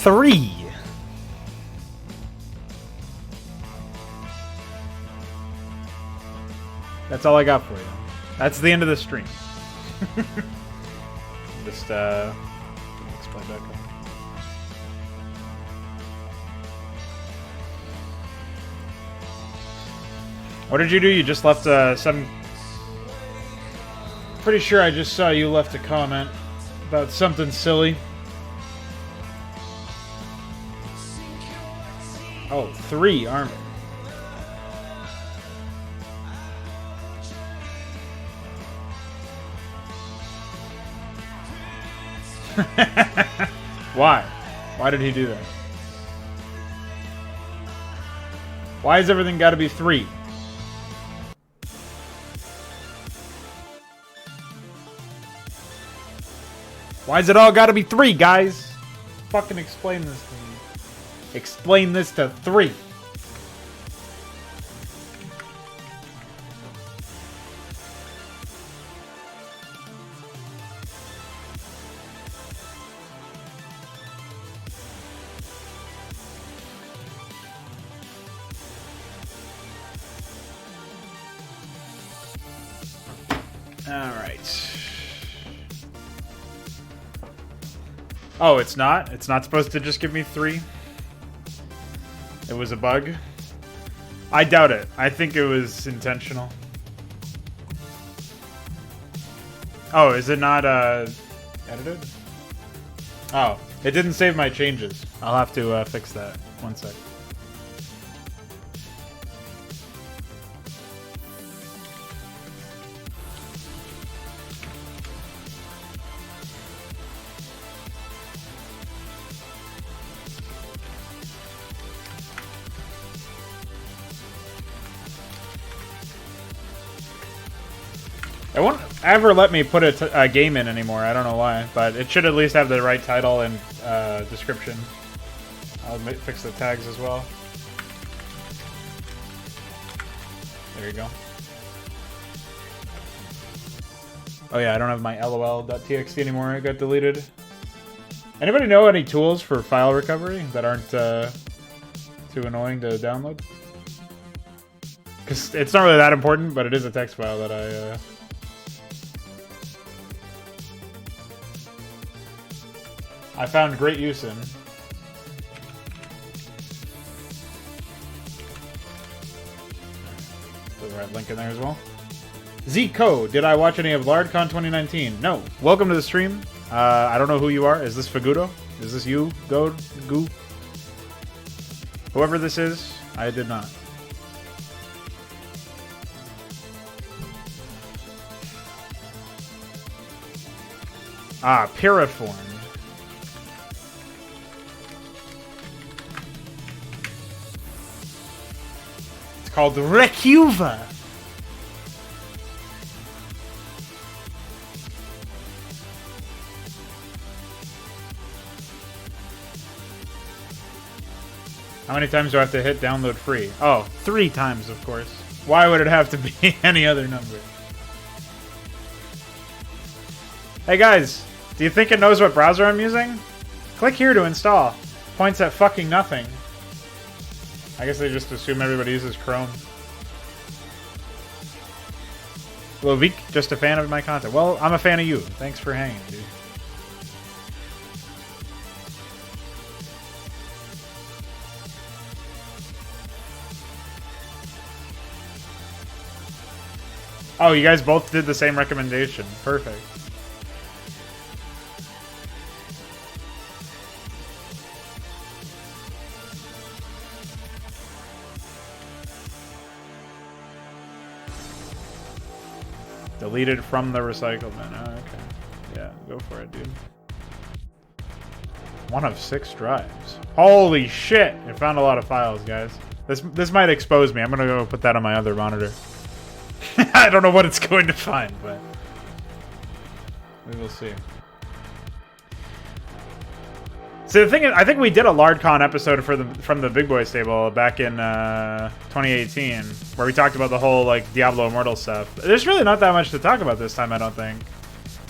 3. That's all I got for you. That's the end of the stream. Just explain back up. What did you do? You just left some... Pretty sure I just saw you left a comment about something silly. Oh, 3 armor. Why? Why did he do that? Why has everything got to be 3? Why's it all got to be 3, guys? Fucking explain this to me. Explain this to 3. Alright. Oh, it's not? It's not supposed to just give me 3? It was a bug? I doubt it. I think it was intentional. Oh, is it not edited? Oh, it didn't save my changes. I'll have to fix that. 1 sec. It won't ever let me put a game in anymore. I don't know why, but it should at least have the right title and description. I'll fix the tags as well. There you go. Oh yeah, I don't have my lol.txt anymore. It got deleted. Anybody know any tools for file recovery that aren't too annoying to download? Because it's not really that important, but it is a text file that I found great use in. Put the right link in there as well. Zco, did I watch any of LardCon 2019? No. Welcome to the stream. I don't know who you are. Is this Fagudo? Is this you, Goo? Whoever this is, I did not. Ah, Piriform. It's called Recuva. How many times do I have to hit download free? Oh, 3 times, of course. Why would it have to be any other number? Hey guys, do you think it knows what browser I'm using? Click here to install. Points at fucking nothing. I guess they just assume everybody uses Chrome. Lovik, just a fan of my content. Well, I'm a fan of you. Thanks for hanging, dude. Oh, you guys both did the same recommendation. Perfect. Deleted from the recycle bin. Oh, okay. Yeah, go for it, dude. 1 of 6 drives. Holy shit! I found a lot of files, guys. This might expose me. I'm gonna go put that on my other monitor. I don't know what it's going to find, but we will see. So the thing is, I think we did a LardCon episode from the Big Boy stable back in 2018, where we talked about the whole like Diablo Immortal stuff. There's really not that much to talk about this time, I don't think.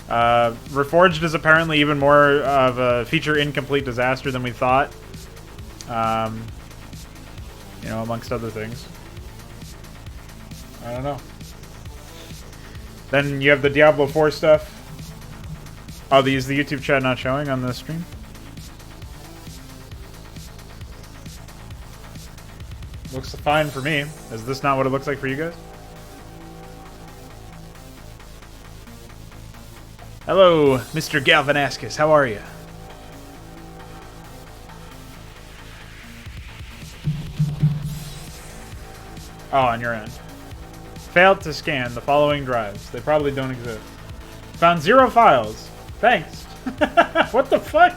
Reforged is apparently even more of a feature incomplete disaster than we thought. You know, amongst other things. I don't know. Then you have the Diablo 4 stuff. Oh, is the YouTube chat not showing on the stream? Looks fine for me. Is this not what it looks like for you guys? Hello, Mr. Galvanaskis. How are you? Oh, on your end. Failed to scan the following drives. They probably don't exist. Found 0 files. Thanks. What the fuck?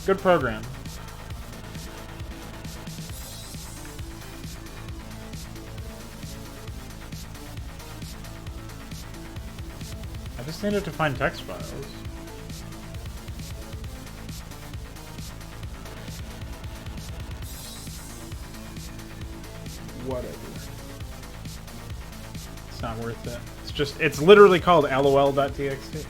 Good program. I just needed to find text files. Whatever. It's not worth it. It's literally called lol.txt.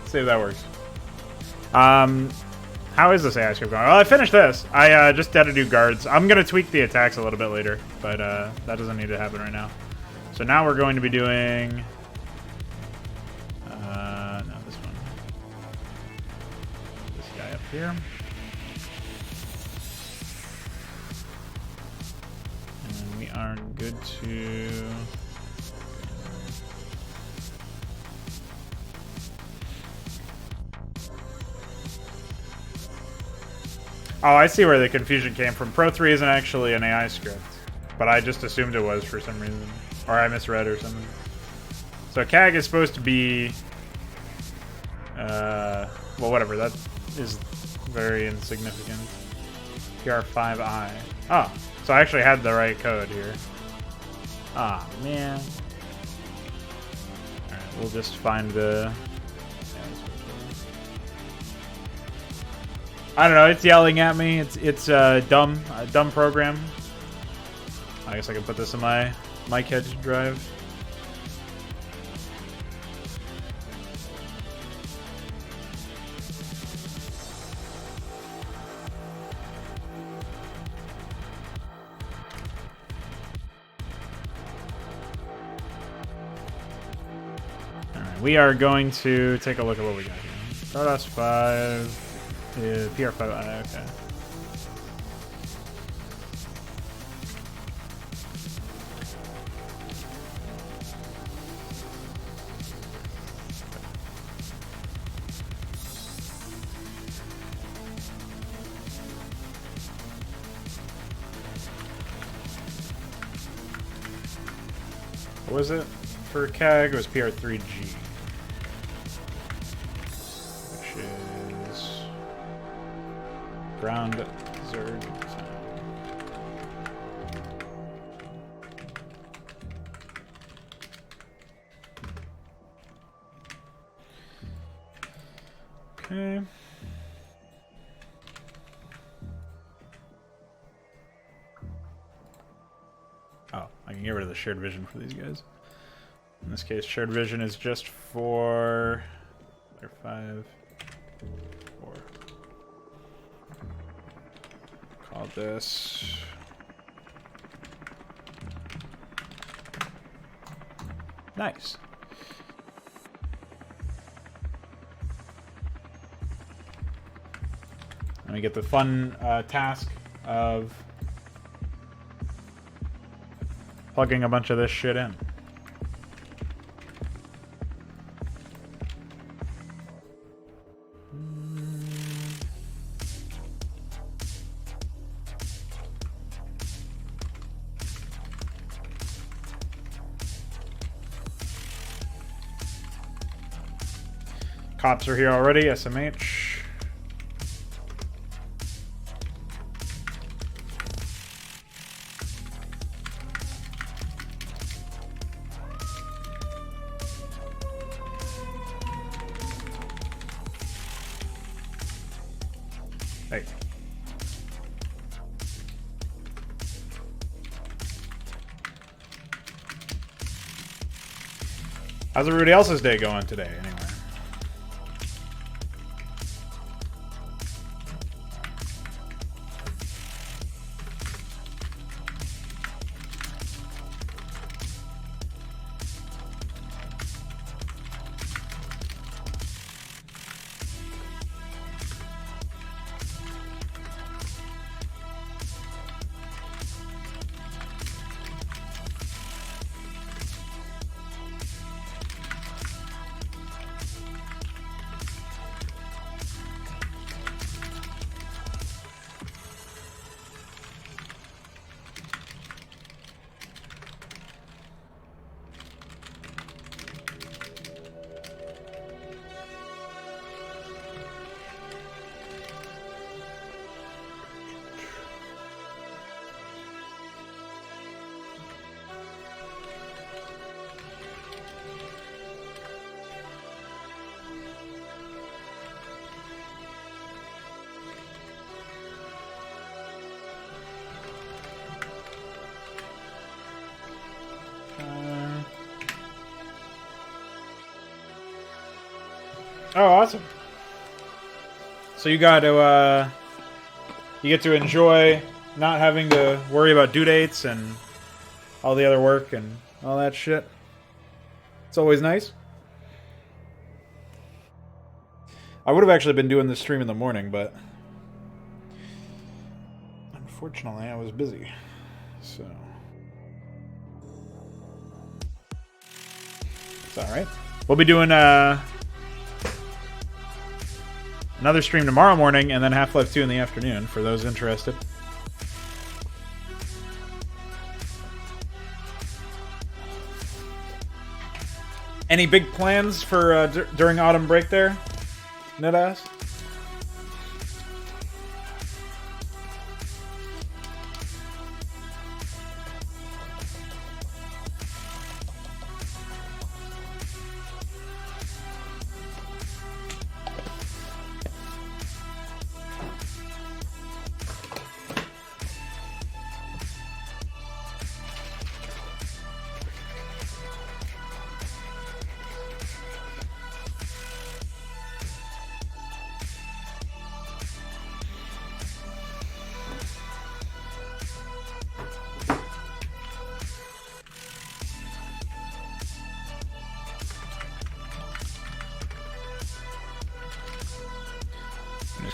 See if that works. How is this AI script going? Well, I finished this. I just had to do guards. I'm going to tweak the attacks a little bit later, but that doesn't need to happen right now. So now we're going to be doing... no, this one. This guy up here. And we are good to... Oh, I see where the confusion came from. Pro 3 isn't actually an AI script, but I just assumed it was for some reason. Or I misread or something. So Kagg is supposed to be... well, whatever. That is very insignificant. PR5I. Oh, so I actually had the right code here. Ah, man. Alright, we'll just find the... I don't know, it's yelling at me. It's a dumb program. I guess I can put this in my mic head drive. Alright, we are going to take a look at what we got here. Stardust 5. PR5, okay. What was it for Kagg? It was PR3G. Which is ground Zerg. Okay. Oh, I can get rid of the shared vision for these guys. In this case, shared vision is just for... They're 5, 4. Call this... Nice. Let me get the fun task of plugging a bunch of this shit in. Cops are here already, SMH. Hey. How's everybody else's day going today, anyway? Oh, awesome. So you got to, you get to enjoy not having to worry about due dates and all the other work and all that shit. It's always nice. I would have actually been doing this stream in the morning, but unfortunately I was busy. So it's alright. We'll be doing, another stream tomorrow morning, and then Half-Life 2 in the afternoon, for those interested. Any big plans for during autumn break there, Nedass?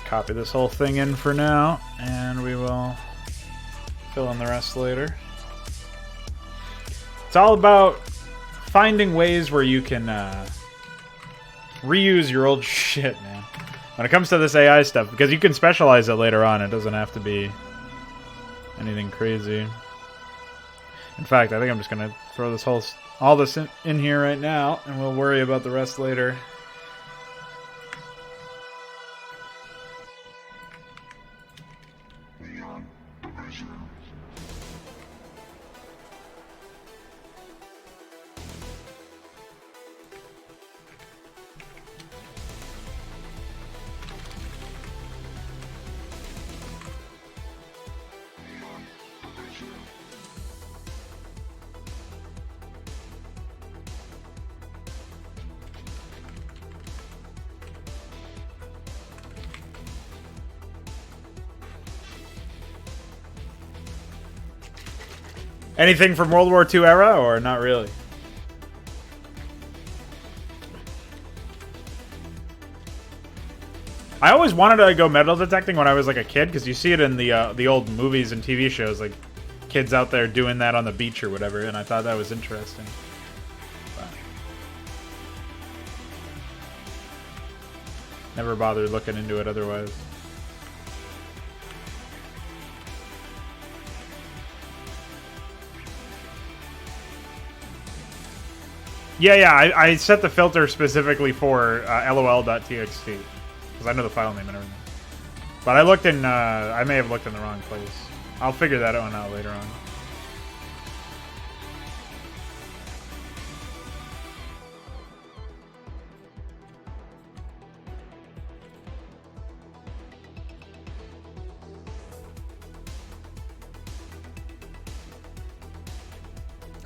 Copy this whole thing in for now, and we will fill in the rest later. It's all about finding ways where you can reuse your old shit, man. When it comes to this AI stuff, because you can specialize it later on. It doesn't have to be anything crazy. In fact, I think I'm just gonna throw this all this in here right now, and we'll worry about the rest later. Anything from World War II era, or not really? I always wanted to go metal detecting when I was like a kid, because you see it in the old movies and TV shows, like kids out there doing that on the beach or whatever, and I thought that was interesting. But never bothered looking into it otherwise. Yeah, I set the filter specifically for lol.txt because I know the file name and everything. But I looked in, I may have looked in the wrong place. I'll figure that one out later on.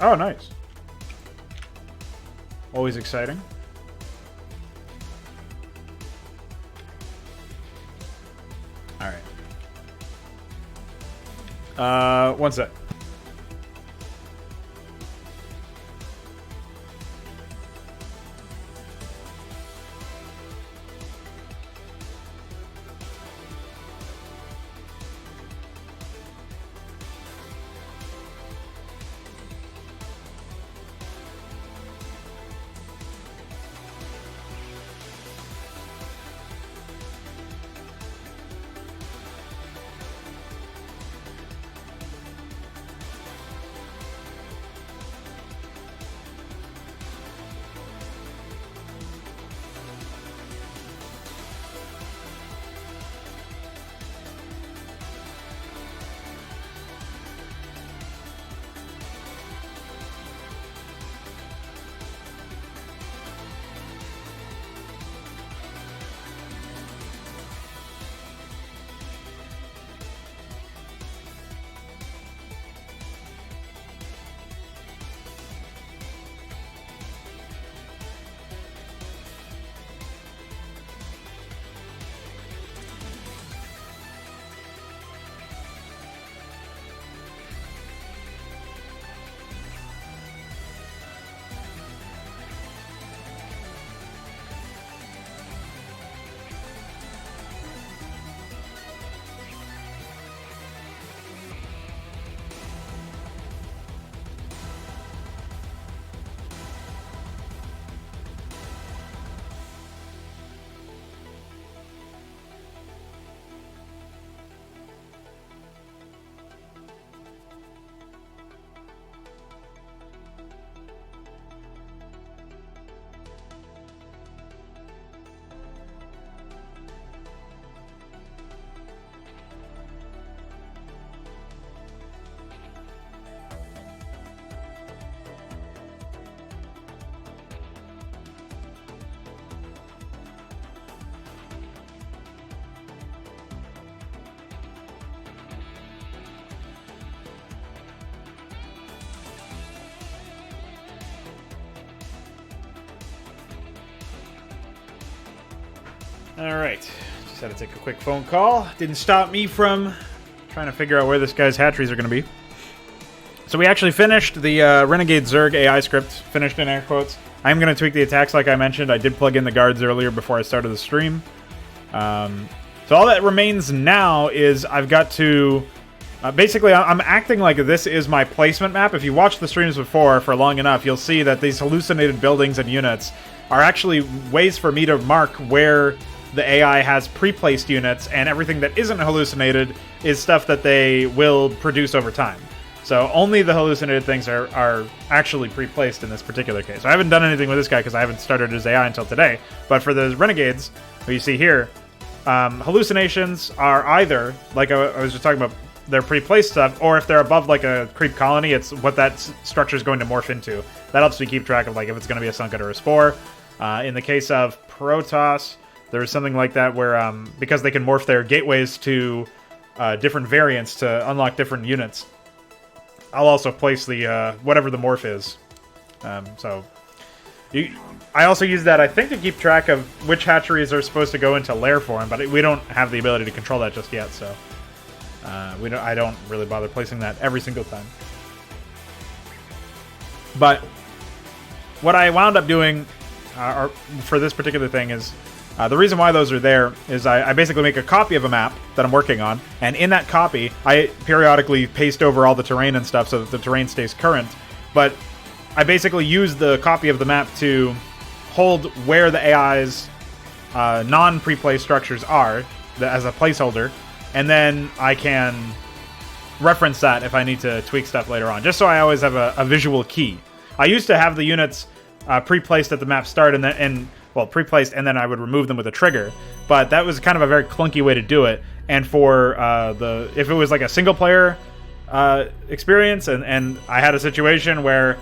Oh, nice. Always exciting. All right. One sec. All right, just had to take a quick phone call. Didn't stop me from trying to figure out where this guy's hatcheries are going to be. So we actually finished the Renegade Zerg AI script, finished in air quotes. I'm going to tweak the attacks like I mentioned. I did plug in the guards earlier before I started the stream. So all that remains now is I've got to... basically, I'm acting like this is my placement map. If you watched the streams before for long enough, you'll see that these hallucinated buildings and units are actually ways for me to mark where the AI has pre-placed units, and everything that isn't hallucinated is stuff that they will produce over time. So only the hallucinated things are actually pre-placed in this particular case. I haven't done anything with this guy because I haven't started his AI until today. But for the Renegades, who you see here, hallucinations are either, like I was just talking about, they're pre-placed stuff, or if they're above like a creep colony, it's what that structure is going to morph into. That helps me keep track of like if it's going to be a Sunken or a Spore. In the case of Protoss, there's something like that where, because they can morph their gateways to different variants to unlock different units, I'll also place the whatever the morph is. I also use that, I think, to keep track of which hatcheries are supposed to go into lair form, but we don't have the ability to control that just yet, so I don't really bother placing that every single time. But what I wound up doing for this particular thing is, the reason why those are there is I basically make a copy of a map that I'm working on, and in that copy, I periodically paste over all the terrain and stuff so that the terrain stays current, but I basically use the copy of the map to hold where the AI's non-pre-placed structures are as a placeholder, and then I can reference that if I need to tweak stuff later on, just so I always have a visual key. I used to have the units pre-placed at the map start, well, pre-placed, and then I would remove them with a trigger. But that was kind of a very clunky way to do it. And for if it was like a single player experience, and I had a situation where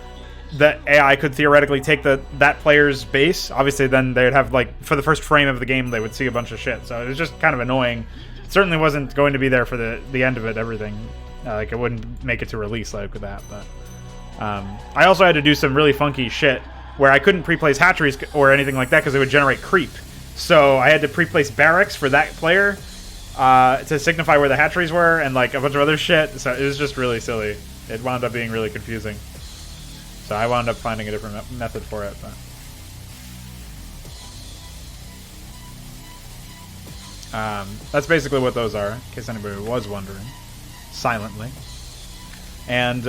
the AI could theoretically take that player's base, obviously then they'd have, like, for the first frame of the game, they would see a bunch of shit. So it was just kind of annoying. It certainly wasn't going to be there for the end of it, everything. Like, it wouldn't make it to release like with that. But I also had to do some really funky shit where I couldn't pre-place hatcheries or anything like that because it would generate creep. So I had to pre-place barracks for that player to signify where the hatcheries were, and like a bunch of other shit. So it was just really silly. It wound up being really confusing. So I wound up finding a different method for it. But that's basically what those are, in case anybody was wondering. Silently. And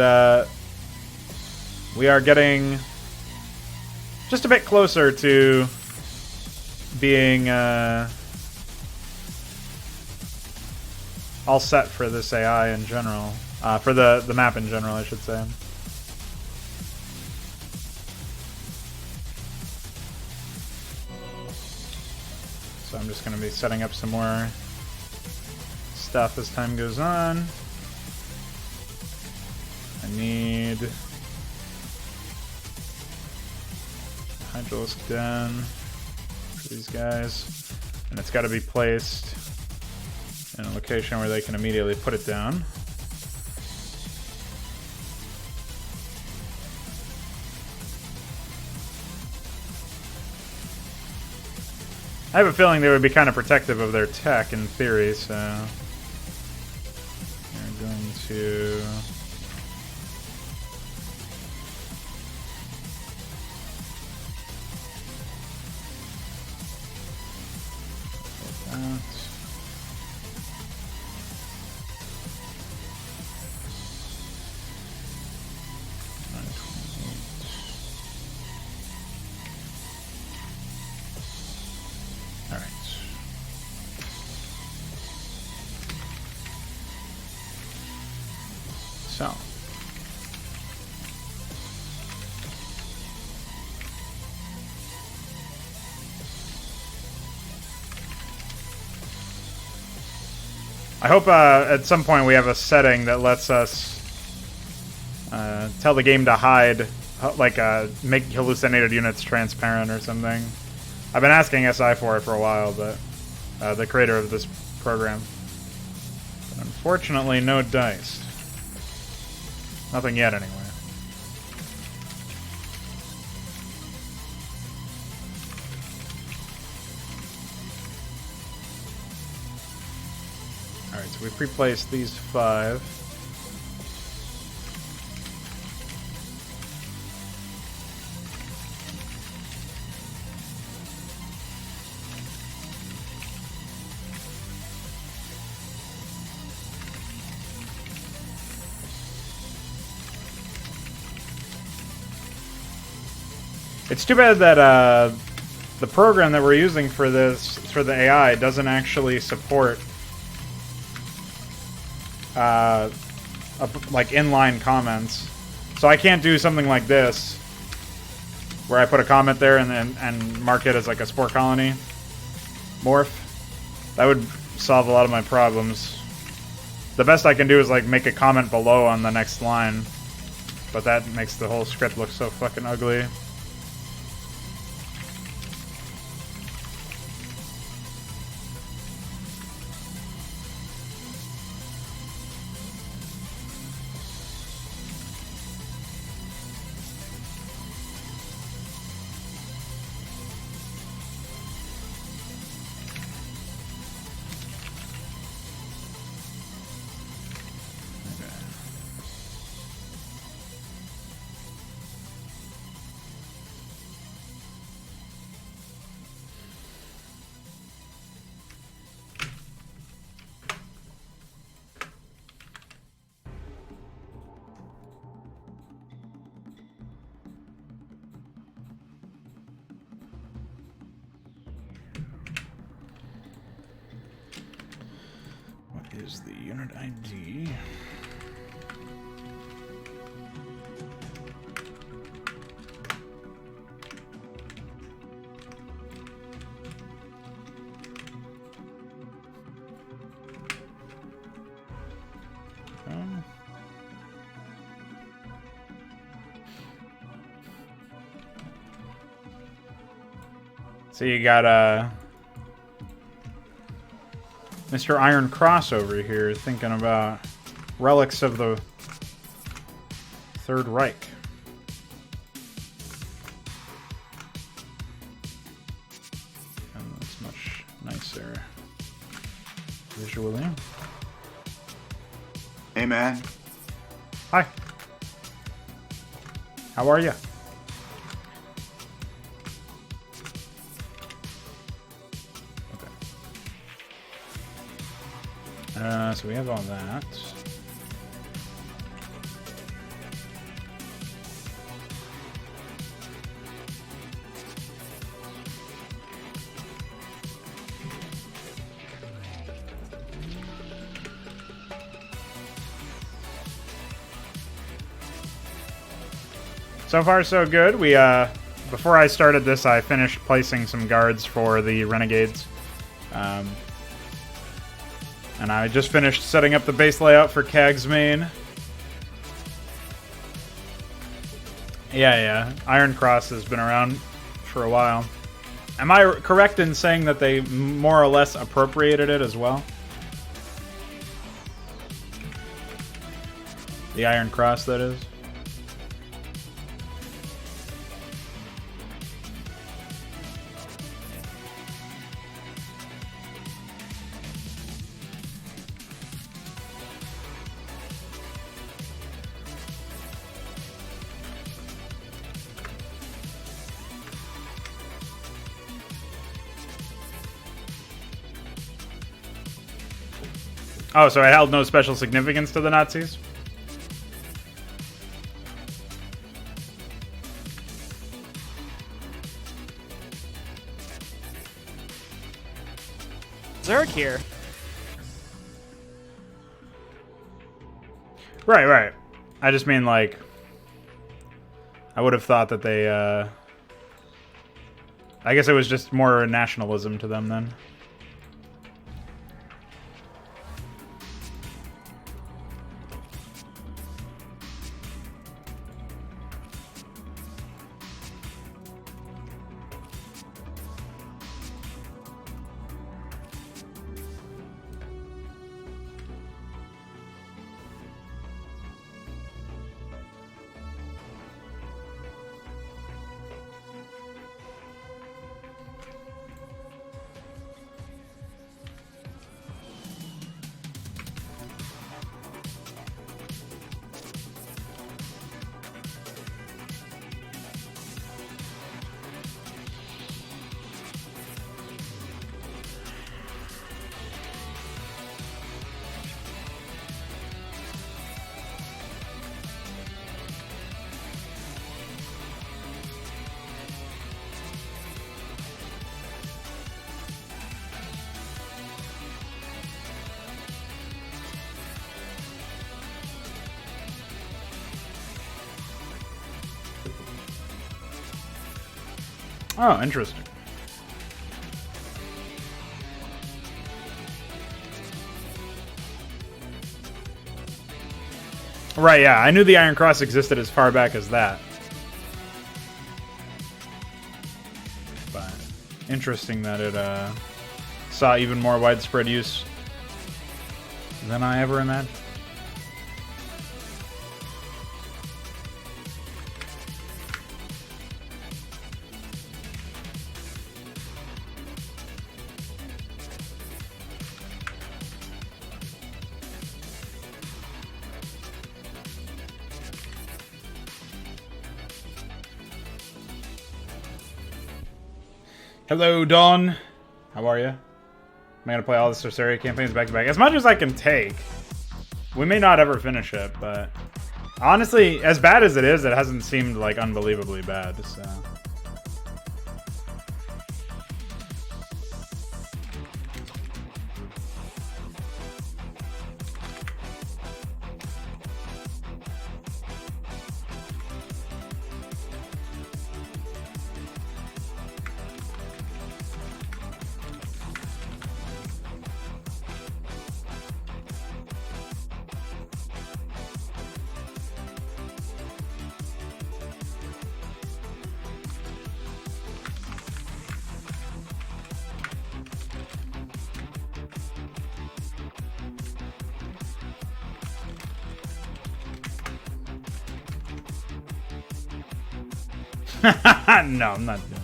we are getting just a bit closer to being all set for this AI in general. For the map in general, I should say. So I'm just going to be setting up some more stuff as time goes on. I need Hydra den for these guys, and it's got to be placed in a location where they can immediately put it down. I have a feeling they would be kind of protective of their tech in theory, so we're going to that. So I hope at some point we have a setting that lets us tell the game to hide, like make hallucinated units transparent or something. I've been asking SI for it for a while, but the creator of this program. But unfortunately, no dice. Nothing yet, anyway. Alright, so we pre-placed these 5. It's too bad that the program that we're using for this, for the AI, doesn't actually support like inline comments. So I can't do something like this, where I put a comment there and mark it as like a spore colony morph. That would solve a lot of my problems. The best I can do is like make a comment below on the next line, but that makes the whole script look so fucking ugly. Is the unit ID. So you got Mr. Iron Cross over here thinking about relics of the Third Reich. And that's much nicer visually. Hey, man. Hi. How are you? So we have all that. So far, so good. We before I started this, I finished placing some guards for the renegades. And I just finished setting up the base layout for Kagg's main. Yeah. Iron Cross has been around for a while. Am I correct in saying that they more or less appropriated it as well? The Iron Cross, that is. Oh, so I held no special significance to the Nazis? Zerg here. Right. I just mean, like, I would have thought that they, I guess it was just more nationalism to them then. Oh, interesting. Right, yeah. I knew the Iron Cross existed as far back as that. But interesting that it saw even more widespread use than I ever imagined. Hello, Dawn. How are you? Am I gonna play all the Sorceria campaigns back to back? As much as I can take. We may not ever finish it, but honestly, as bad as it is, it hasn't seemed like unbelievably bad, so. No, I'm not doing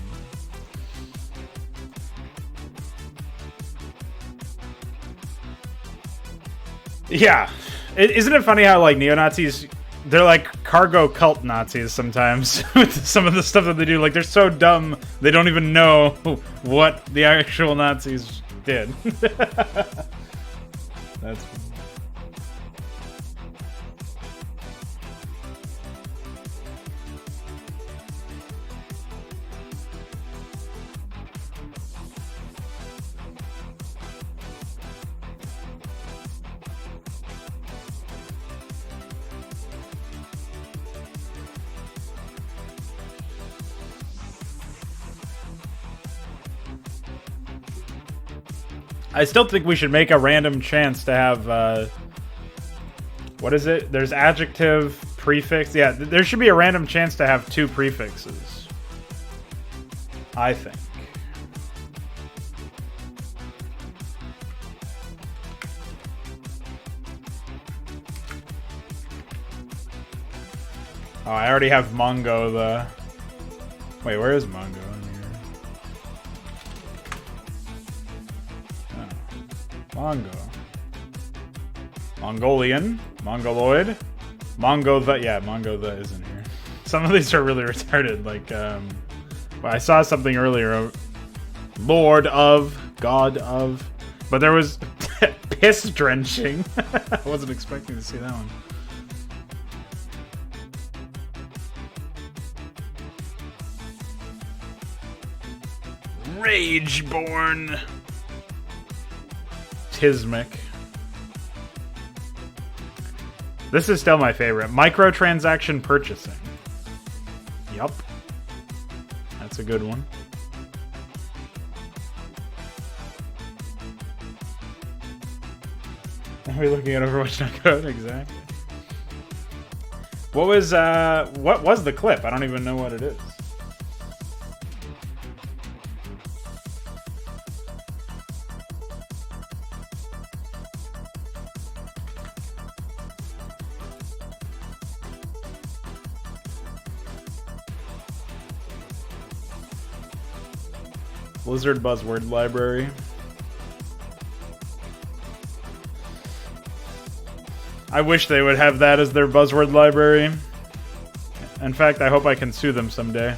it. Yeah. Isn't it funny how, like, neo-Nazis, they're like cargo cult Nazis sometimes with some of the stuff that they do. Like, they're so dumb, they don't even know what the actual Nazis did. That's funny. I still think we should make a random chance to have, what is it? There's adjective, prefix. Yeah, there should be a random chance to have 2 prefixes. I think. Oh, I already have Mongo, the... Wait, where is Mongo? Mongo. Mongolian. Mongoloid. Mongo the... Yeah, Mongo the is in here. Some of these are really retarded. Like, well, I saw something earlier. Lord of. God of. But there was piss drenching. I wasn't expecting to see that one. Rageborn. Tismic. This is still my favorite. Microtransaction purchasing. Yup. That's a good one. Are we looking at Overwatch code? Exactly. What was the clip? I don't even know what it is. Blizzard buzzword library. I wish they would have that as their buzzword library. In fact, I hope I can sue them someday.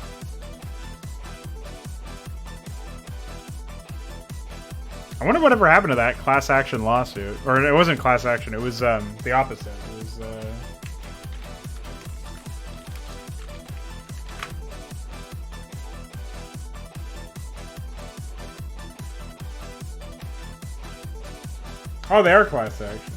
I wonder whatever happened to that class action lawsuit. Or it wasn't class action, it was the opposite. It was oh, they are class action.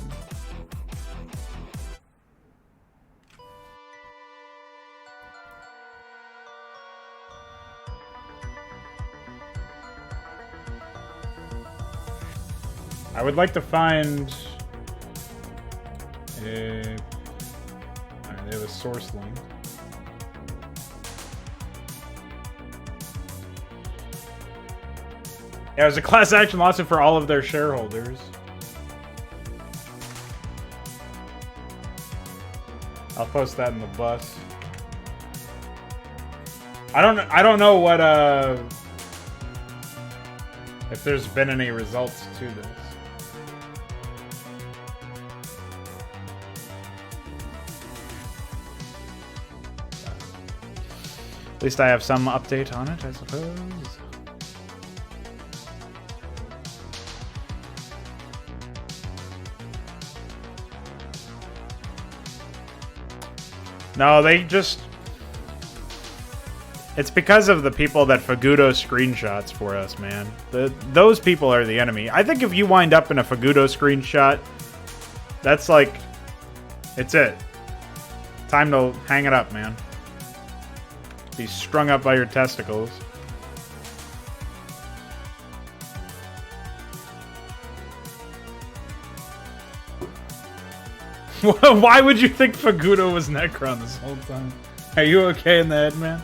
I would like to find a... Alright, they have a source link. Yeah, it was a class action lawsuit for all of their shareholders. I'll post that in the bus. I don't know what if there's been any results to this. At least I have some update on it, I suppose. No, they just... It's because of the people that Fagudo screenshots for us, man. Those people are the enemy. I think if you wind up in a Fagudo screenshot, that's like... It's it. Time to hang it up, man. Be strung up by your testicles. Why would you think Fagudo was Necron this whole time? Are you okay in the head, man?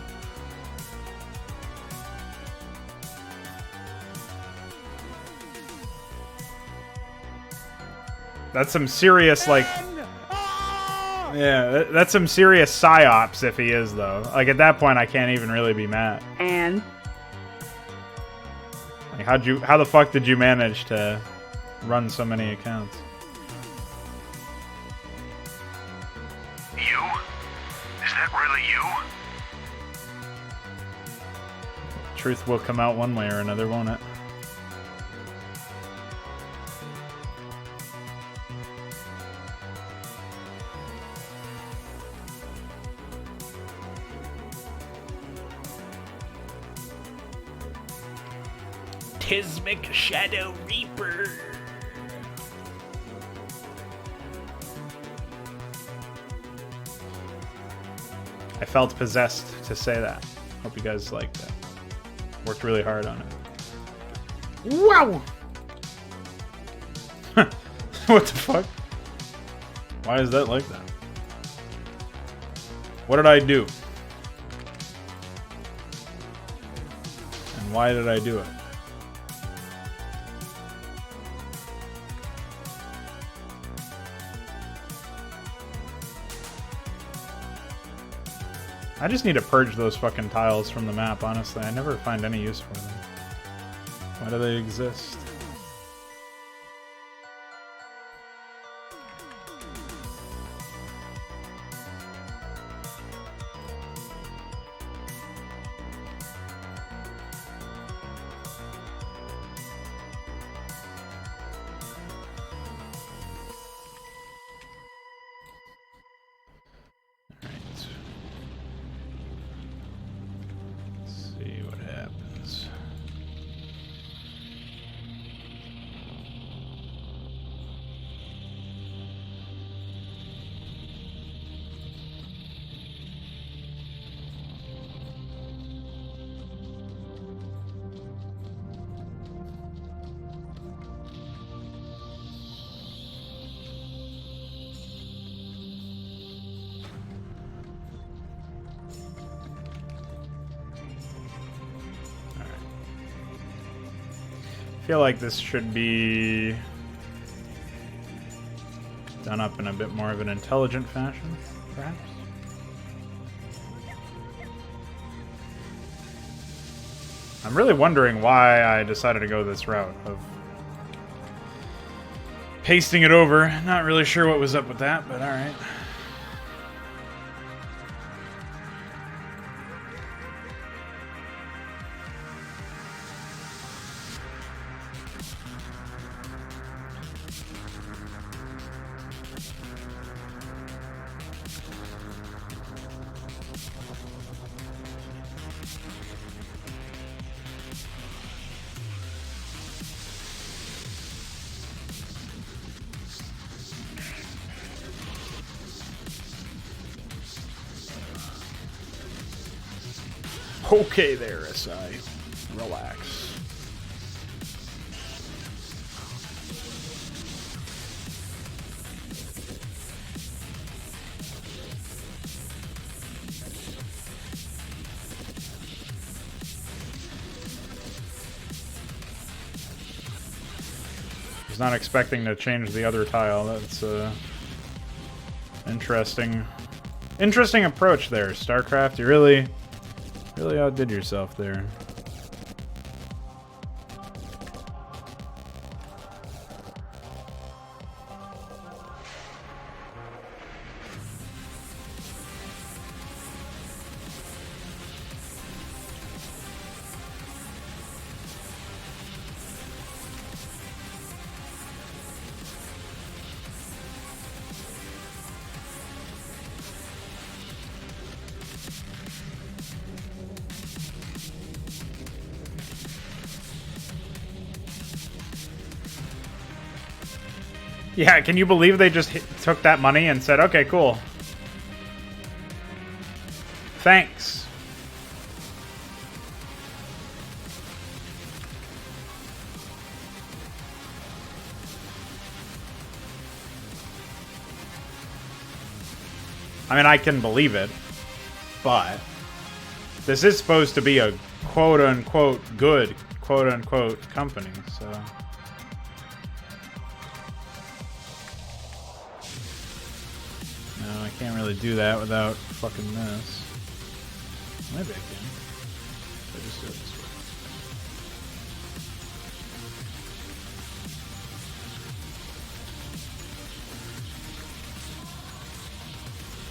That's some serious, like... Yeah, that's some serious psyops if he is, though. Like, at that point, I can't even really be mad. And? Like, how the fuck did you manage to run so many accounts? You? Is that really you? Truth will come out one way or another, won't it? Tismic Shadow Reaper. I felt possessed to say that. Hope you guys liked that. Worked really hard on it. Wow! What the fuck? Why is that like that? What did I do? And why did I do it? I just need to purge those fucking tiles from the map, honestly. I never find any use for them. Why do they exist? I feel like this should be done up in a bit more of an intelligent fashion, perhaps. I'm really wondering why I decided to go this route of pasting it over. Not really sure what was up with that, but alright. Okay there, SI. Relax. He's not expecting to change the other tile. That's interesting approach there, Starcraft. You really outdid yourself there. Yeah, can you believe they just took that money and said, okay, cool. Thanks. I mean, I can believe it, but this is supposed to be a quote-unquote good, quote-unquote company, so... No, I can't really do that without fucking this. Maybe I can. I just do it this way.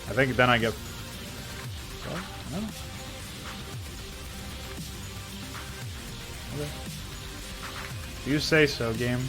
I think then I get... What? No? Okay. You say so, game.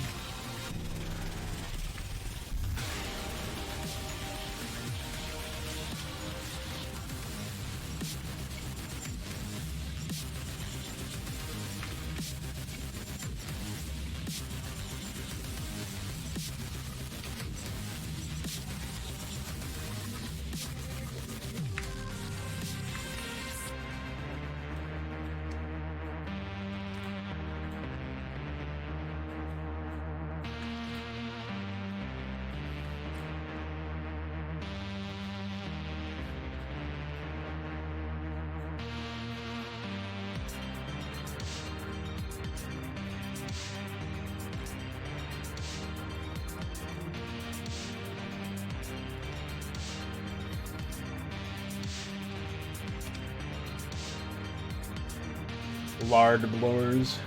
Lard blowers.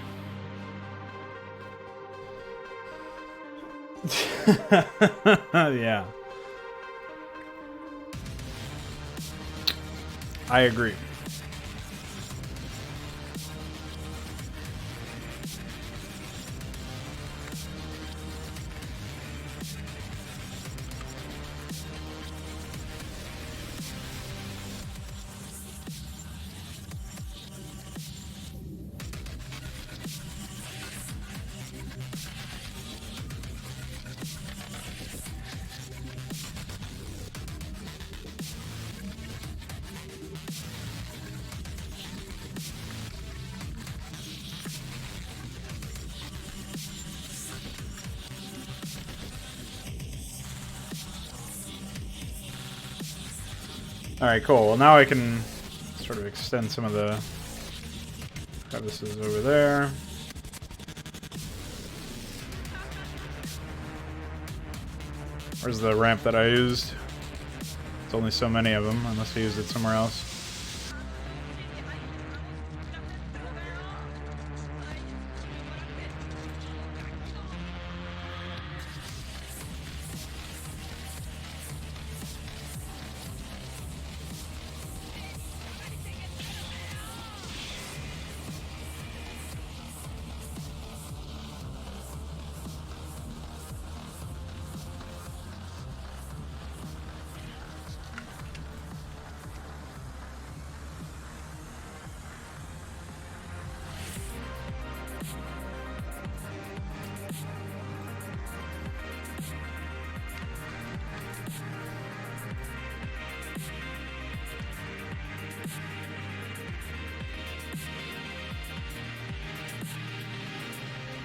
Yeah. I agree. Alright, cool. Well, now I can sort of extend some of the crevices over there. Where's the ramp that I used? There's only so many of them, unless I used it somewhere else.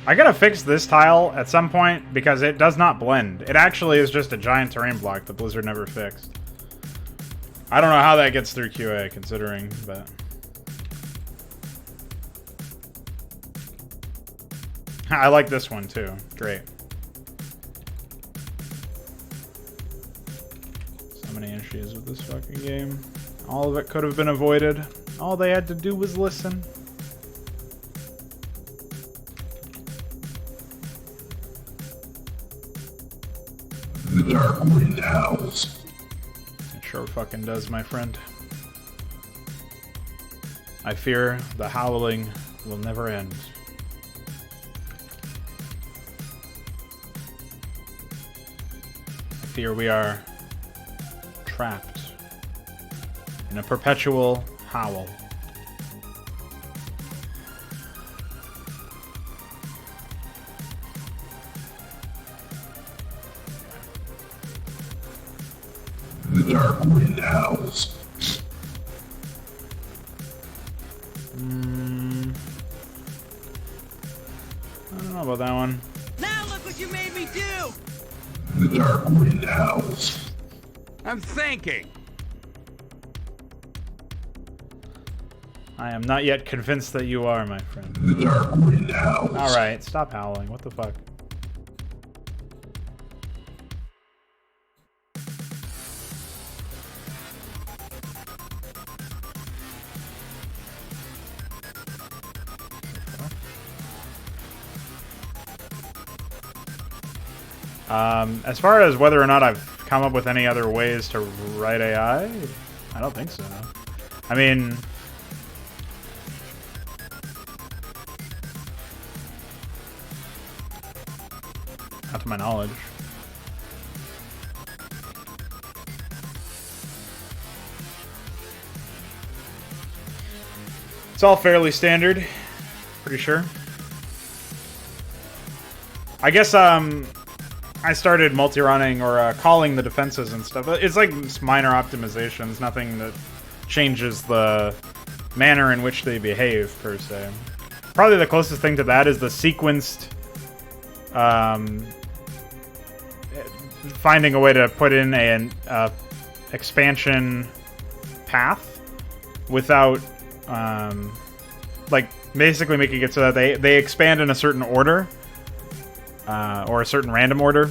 I gotta fix this tile at some point because it does not blend. It actually is just a giant terrain block that Blizzard never fixed. I don't know how that gets through QA considering, but... I like this one too. Great. So many issues with this fucking game. All of it could have been avoided. All they had to do was listen. The dark wind howls. It sure fucking does, my friend. I fear the howling will never end. I fear we are trapped in a perpetual howl. The dark wind howls. I don't know about that one. Now look what you made me do! The dark wind howls. I'm thinking. I am not yet convinced that you are, my friend. The dark wind howls. Alright, stop howling. What the fuck? As far as whether or not I've come up with any other ways to write AI, I don't think so. I mean, not to my knowledge. It's all fairly standard, pretty sure. I guess I started multi-running or calling the defenses and stuff. It's like minor optimizations, nothing that changes the manner in which they behave, per se. Probably the closest thing to that is the sequenced... finding a way to put in an expansion path without... like, basically making it so that they expand in a certain order. Or a certain random order,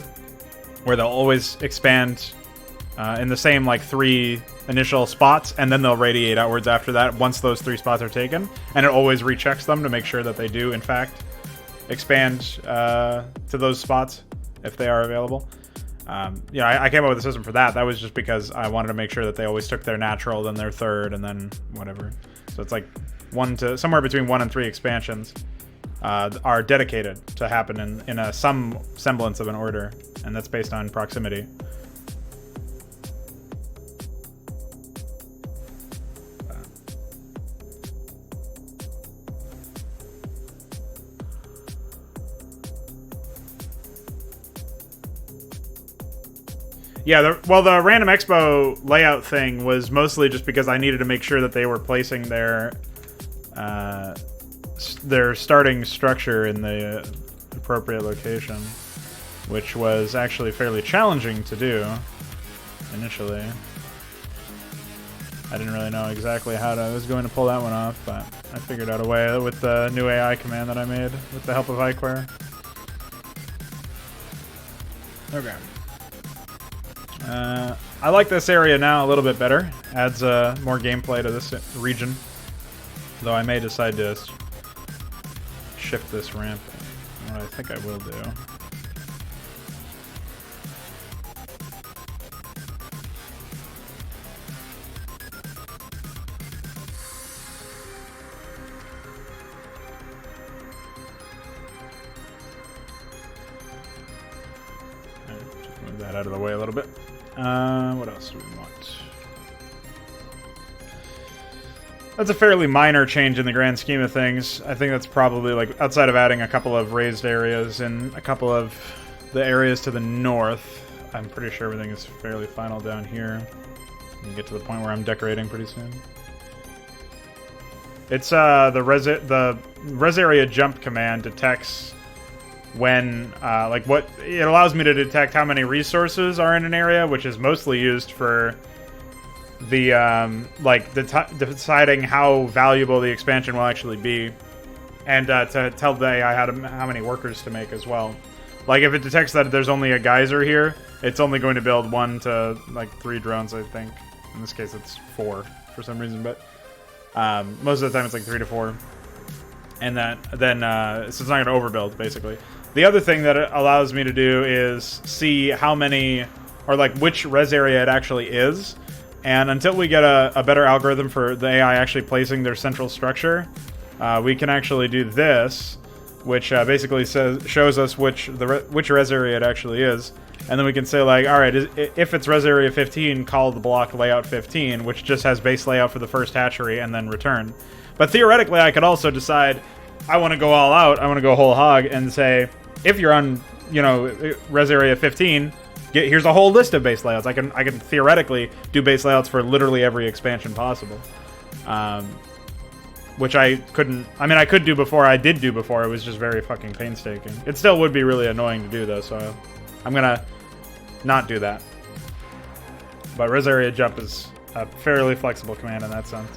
where they'll always expand in the same, like, 3 initial spots, and then they'll radiate outwards after that once those 3 spots are taken. And it always rechecks them to make sure that they do, in fact, expand to those spots if they are available. I came up with a system for that. That was just because I wanted to make sure that they always took their natural, then their third, and then whatever. So it's like somewhere between 1 and 3 expansions. Are dedicated to happen in some semblance of an order, and that's based on proximity. Yeah, the random expo layout thing was mostly just because I needed to make sure that they were placing their starting structure in the appropriate location, which was actually fairly challenging to do initially. I didn't really know exactly how I was going to pull that one off, but I figured out a way with the new AI command that I made with the help of iQuare. Okay. I like this area now a little bit better. Adds more gameplay to this region, though I may decide to shift this ramp, what I think I will do. Just move that out of the way a little bit. What else do we want? That's a fairly minor change in the grand scheme of things. I think that's probably, like, outside of adding a couple of raised areas and a couple of the areas to the north, I'm pretty sure everything is fairly final down here. You get to the point where I'm decorating pretty soon. It's the res area jump command detects when it allows me to detect how many resources are in an area, which is mostly used for the deciding how valuable the expansion will actually be, and to tell the AI how many workers to make as well. Like, if it detects that there's only a geyser here, it's only going to build 1 to like 3 drones, I think. In this case, it's 4 for some reason, but most of the time it's like 3 to 4. And then so it's not going to overbuild, basically. The other thing that it allows me to do is see how many, or like which res area it actually is. And until we get a better algorithm for the AI actually placing their central structure, we can actually do this, which basically shows us which res area it actually is. And then we can say, like, all right, if it's res area 15, call the block layout 15, which just has base layout for the first hatchery, and then return. But theoretically, I could also decide I want to go all out, I want to go whole hog, and say, if you're on, res area 15, here's a whole list of base layouts. I can theoretically do base layouts for literally every expansion possible. Which I couldn't... I mean, I could do before. I did do before. It was just very fucking painstaking. It still would be really annoying to do, though, so I'm gonna not do that. But res area jump is a fairly flexible command in that sense.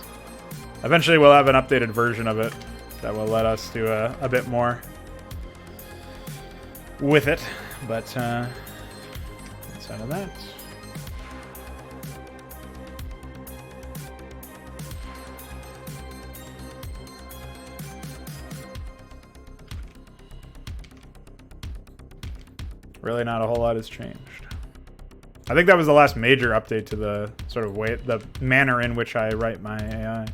Eventually, we'll have an updated version of it that will let us do a bit more with it. But, outside of that... Really not a whole lot has changed. I think that was the last major update to the sort of way, the manner in which I write my AI.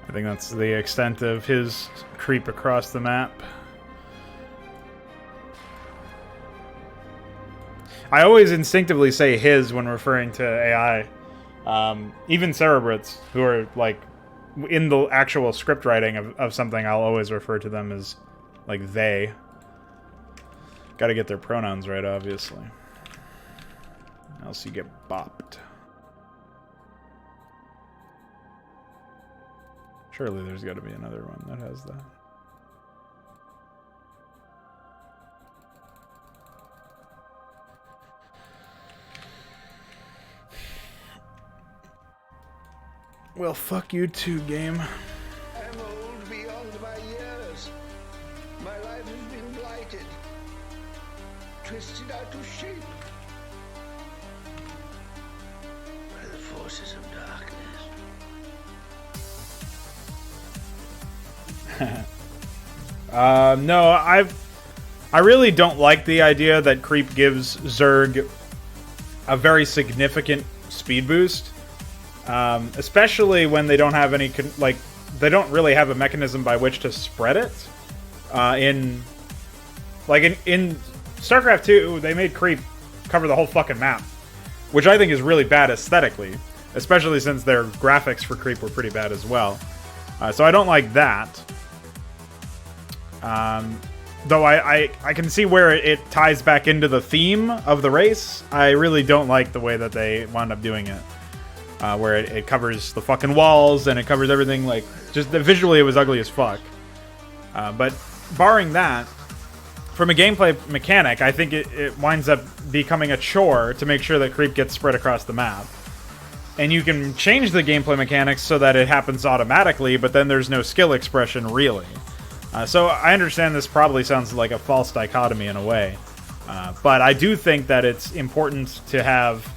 I think that's the extent of his creep across the map. I always instinctively say his when referring to AI. Even Cerebrits, who are like in the actual script writing of something, I'll always refer to them as like they. Gotta get their pronouns right, obviously. Else you get bopped. Surely there's got to be another one that has that. Well, fuck you too, game. I'm old beyond my years. My life has been blighted, twisted out of shape by the forces of darkness. No, I really don't like the idea that creep gives Zerg a very significant speed boost, especially when they don't have any they don't really have a mechanism by which to spread it. In Starcraft 2, they made creep cover the whole fucking map, which I think is really bad aesthetically, especially since their graphics for creep were pretty bad as well. So I don't like that. Though I can see where it ties back into the theme of the race. I really don't like the way that they wound up doing it. Where it covers the fucking walls and it covers everything, like, just visually it was ugly as fuck. But barring that, from a gameplay mechanic, I think it winds up becoming a chore to make sure that creep gets spread across the map. And you can change the gameplay mechanics so that it happens automatically, but then there's no skill expression, really. So I understand this probably sounds like a false dichotomy in a way. But I do think that it's important to have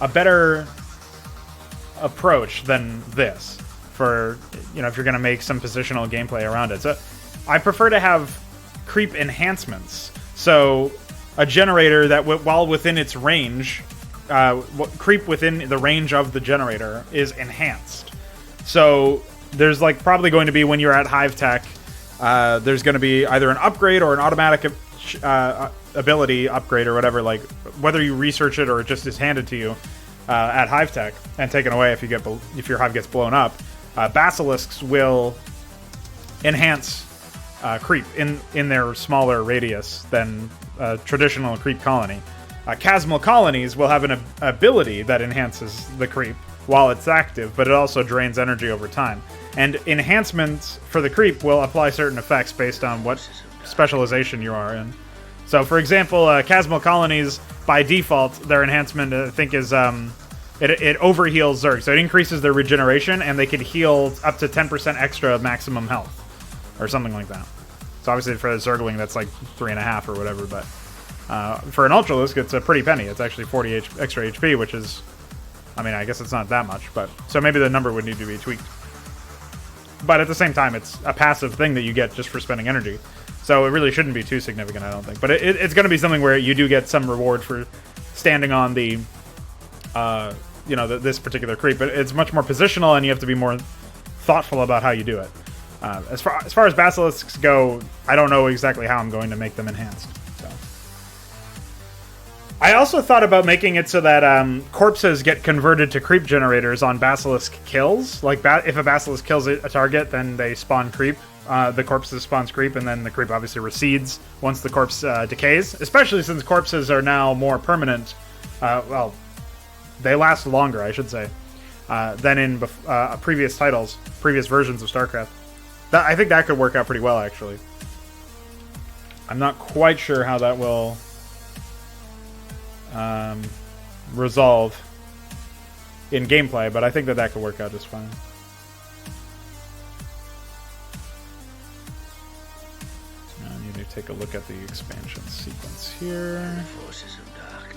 a better approach than this for, you know, if you're going to make some positional gameplay around it. So I prefer to have creep enhancements. So a generator that, while within its range, creep within the range of the generator is enhanced. So there's like probably going to be, when you're at Hive Tech, there's going to be either an upgrade or an automatic ability upgrade or whatever, like whether you research it or it just is handed to you at Hive Tech and taken away if your hive gets blown up. Basilisks will enhance creep in their smaller radius than a traditional creep colony. Chasmal colonies will have an ability that enhances the creep while it's active, but it also drains energy over time. And enhancements for the creep will apply certain effects based on what specialization you are in. So, for example, Chasmal colonies, by default, their enhancement, I think, is it overheals Zerg. So it increases their regeneration, and they can heal up to 10% extra maximum health, or something like that. So obviously for a Zergling, that's like 3.5 or whatever, but for an Ultralisk, it's a pretty penny. It's actually 40 extra HP, which is, I mean, I guess it's not that much, but so maybe the number would need to be tweaked. but at the same time, it's a passive thing that you get just for spending energy. So it really shouldn't be too significant, I don't think. But it's going to be something where you do get some reward for standing on the, you know, this particular creep. But it's much more positional, and you have to be more thoughtful about how you do it. As far as basilisks go, I don't know exactly how I'm going to make them enhanced. So. I also thought about making it so that corpses get converted to creep generators on basilisk kills. Like, if a basilisk kills a target, then they spawn creep. The corpses spawns creep, and then the creep obviously recedes once the corpse decays. Especially since corpses are now more permanent. Well, they last longer, I should say, than in previous titles, previous versions of Starcraft. I think that could work out pretty well, actually. I'm not quite sure how that will resolve in gameplay, but I think that could work out just fine. I need to take a look at the expansion sequence here. Forces of darkness.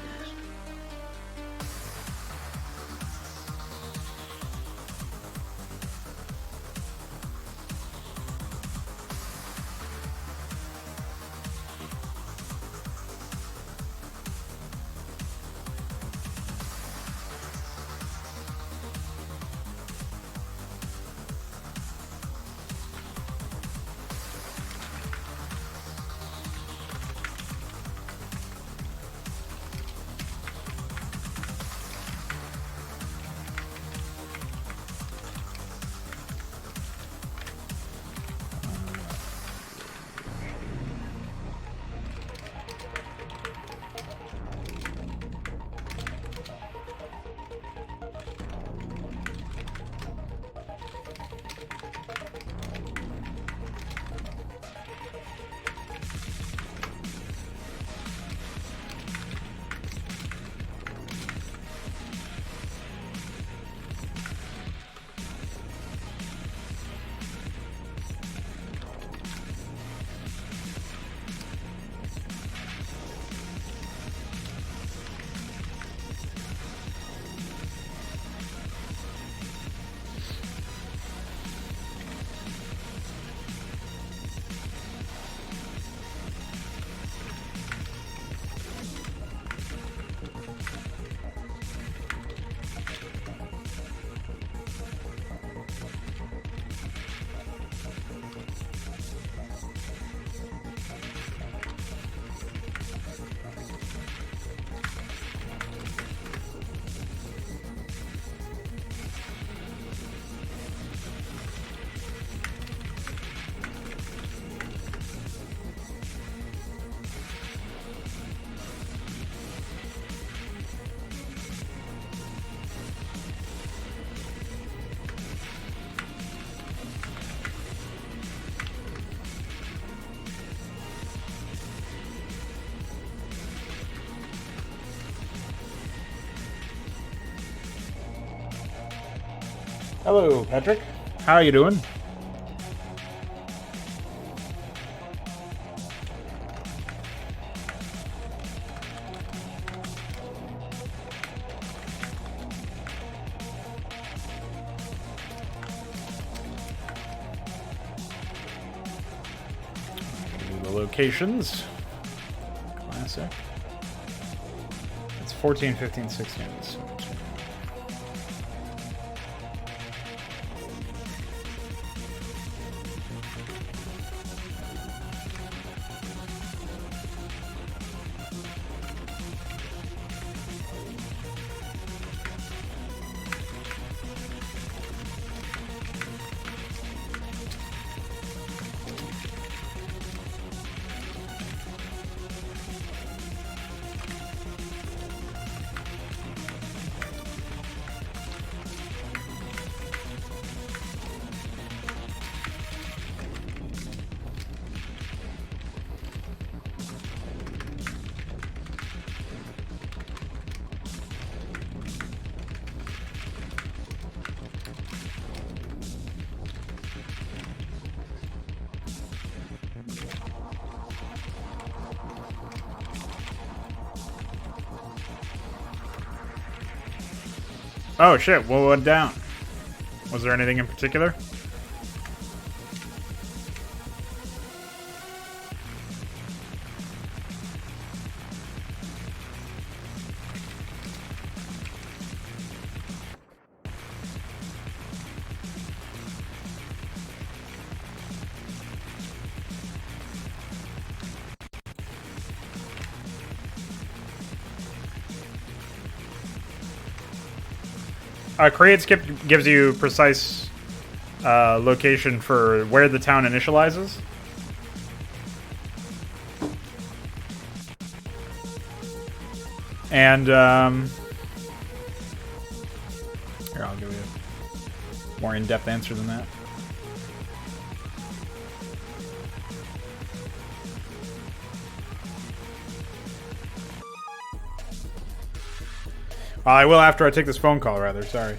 Hello, Patrick. How are you doing? Do the locations. Classic. It's 14, 15, 16. Oh shit, what went down? Was there anything in particular? create script gives you precise location for where the town initializes. And here, I'll give you a more in-depth answer than that. I will after I take this phone call, rather. Sorry.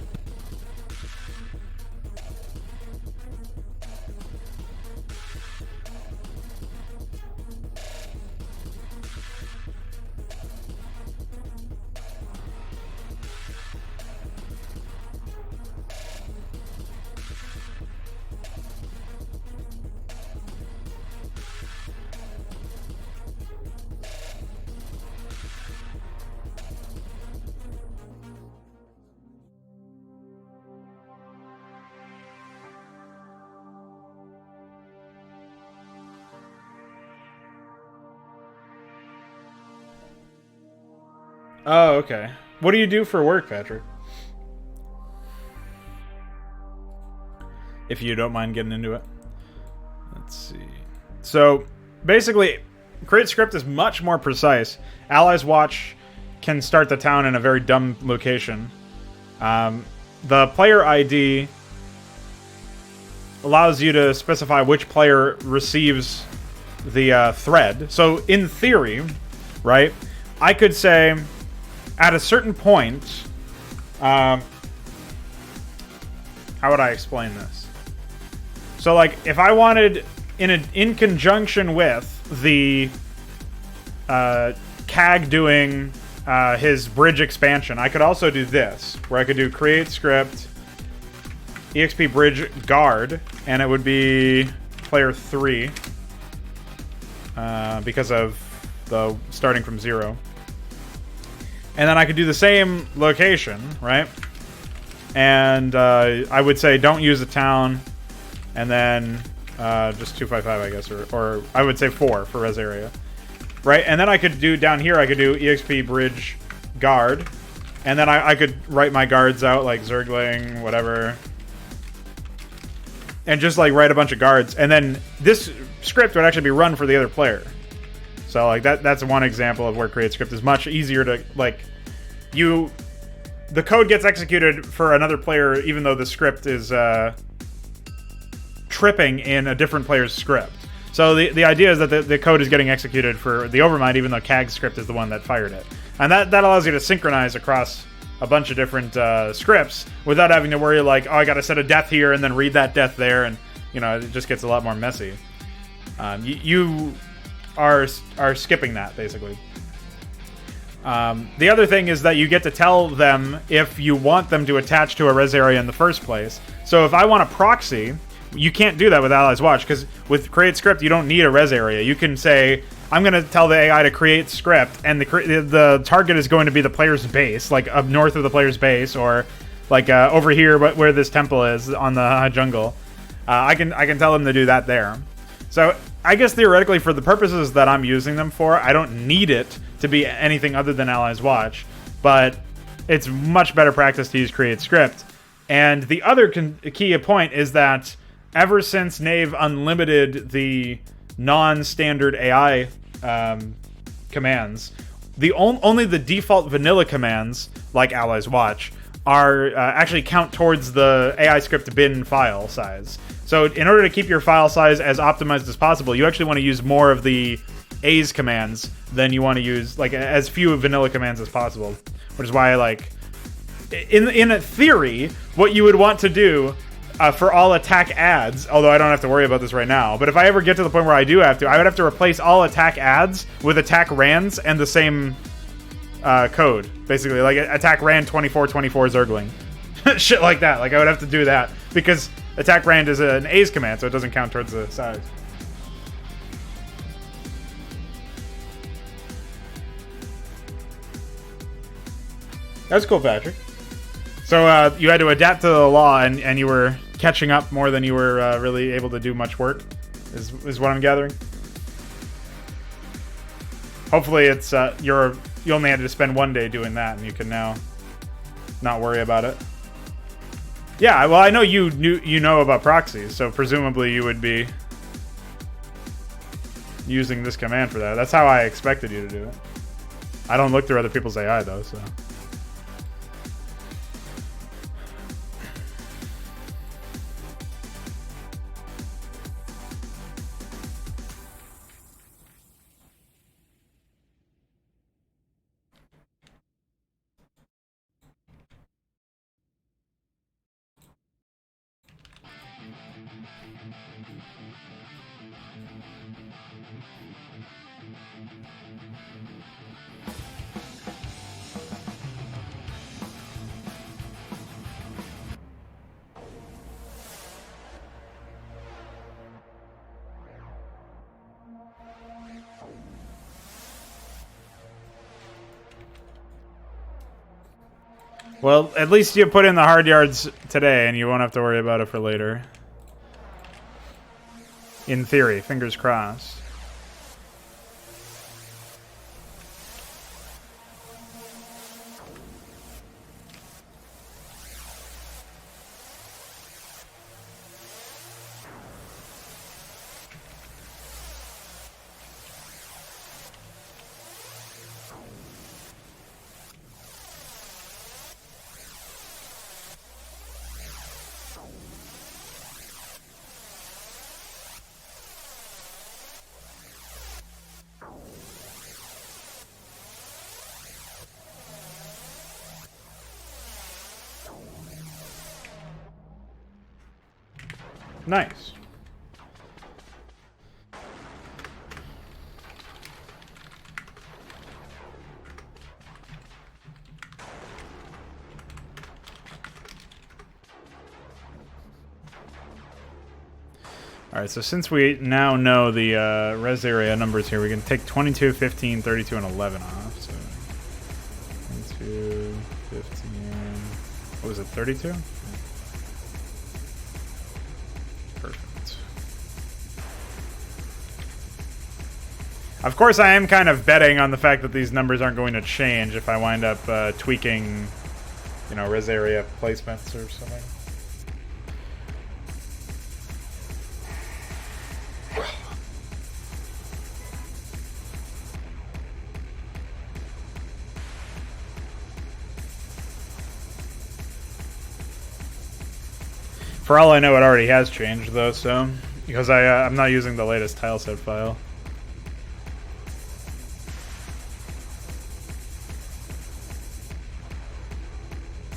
Oh, okay. What do you do for work, Patrick? If you don't mind getting into it. Let's see. So, basically, create script is much more precise. Allies Watch can start the town in a very dumb location. The player ID allows you to specify which player receives the thread. So, in theory, right, I could say, at a certain point, how would I explain this? So, like, if I wanted, in conjunction with the Kagg doing his bridge expansion, I could also do this, where I could do create script, exp bridge guard, and it would be player 3, because of the starting from 0. And then I could do the same location, right? And I would say don't use the town, and then just 255, I guess, or I would say 4 for res area, right? And then I could do down here, I could do exp bridge guard, and then I could write my guards out like Zergling, whatever, and just like write a bunch of guards, and then this script would actually be run for the other player. So like that's one example of where create script is much easier to, like, the code gets executed for another player even though the script is tripping in a different player's script. So the idea is that the code is getting executed for the Overmind even though Kagg's script is the one that fired it. And that allows you to synchronize across a bunch of different scripts without having to worry like, oh, I gotta set a death here and then read that death there, and you know, it just gets a lot more messy. You are skipping that, basically. The other thing is that you get to tell them if you want them to attach to a res area in the first place. So if I want a proxy, you can't do that with Allies Watch, because with create script, you don't need a res area. You can say, I'm going to tell the AI to create script, and the target is going to be the player's base, like up north of the player's base, or like over here where this temple is on the jungle. I can tell them to do that there. So I guess theoretically, for the purposes that I'm using them for, I don't need it to be anything other than Allies Watch, but it's much better practice to use create script. And the other key point is that ever since Knave unlimited the non-standard AI commands, only the default vanilla commands, like Allies Watch, are actually count towards the AI script bin file size. So in order to keep your file size as optimized as possible, you actually want to use more of the A's commands than you want to use, like, as few vanilla commands as possible. Which is why, like, in a theory, what you would want to do for all attack adds, although I don't have to worry about this right now, but if I ever get to the point where I do have to, I would have to replace all attack adds with attack rands and the same code, basically, like attack rand 2424 Zergling. Shit like that. Like, I would have to do that, because attack rand is an A's command, so it doesn't count towards the size. That's cool, Patrick. So you had to adapt to the law, and you were catching up more than you were really able to do much work, is what I'm gathering. Hopefully it's you only had to spend one day doing that, and you can now not worry about it. Yeah, well, I know you know about proxies, so presumably you would be using this command for that. That's how I expected you to do it. I don't look through other people's AI though, so. Well, at least you put in the hard yards today, and you won't have to worry about it for later. In theory, fingers crossed. Nice. Alright, so since we now know the res area numbers here, we can take 22, 15, 32, and 11 off. So 22, 15, what was it, 32? Perfect. Of course, I am kind of betting on the fact that these numbers aren't going to change if I wind up tweaking, you know, res area placements or something. For all I know, it already has changed, though, so... Because I'm not using the latest tileset file.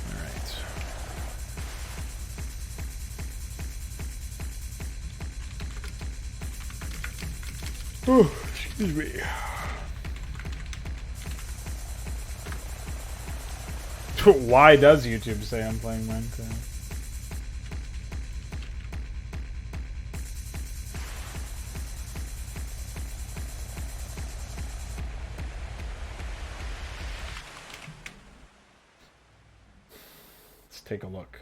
Alright. Oh, excuse me. Why does YouTube say I'm playing Minecraft? Take a look.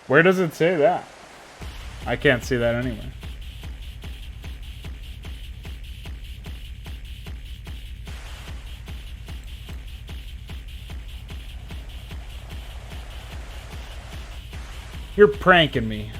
Where does it say that? I can't see that anywhere. You're pranking me.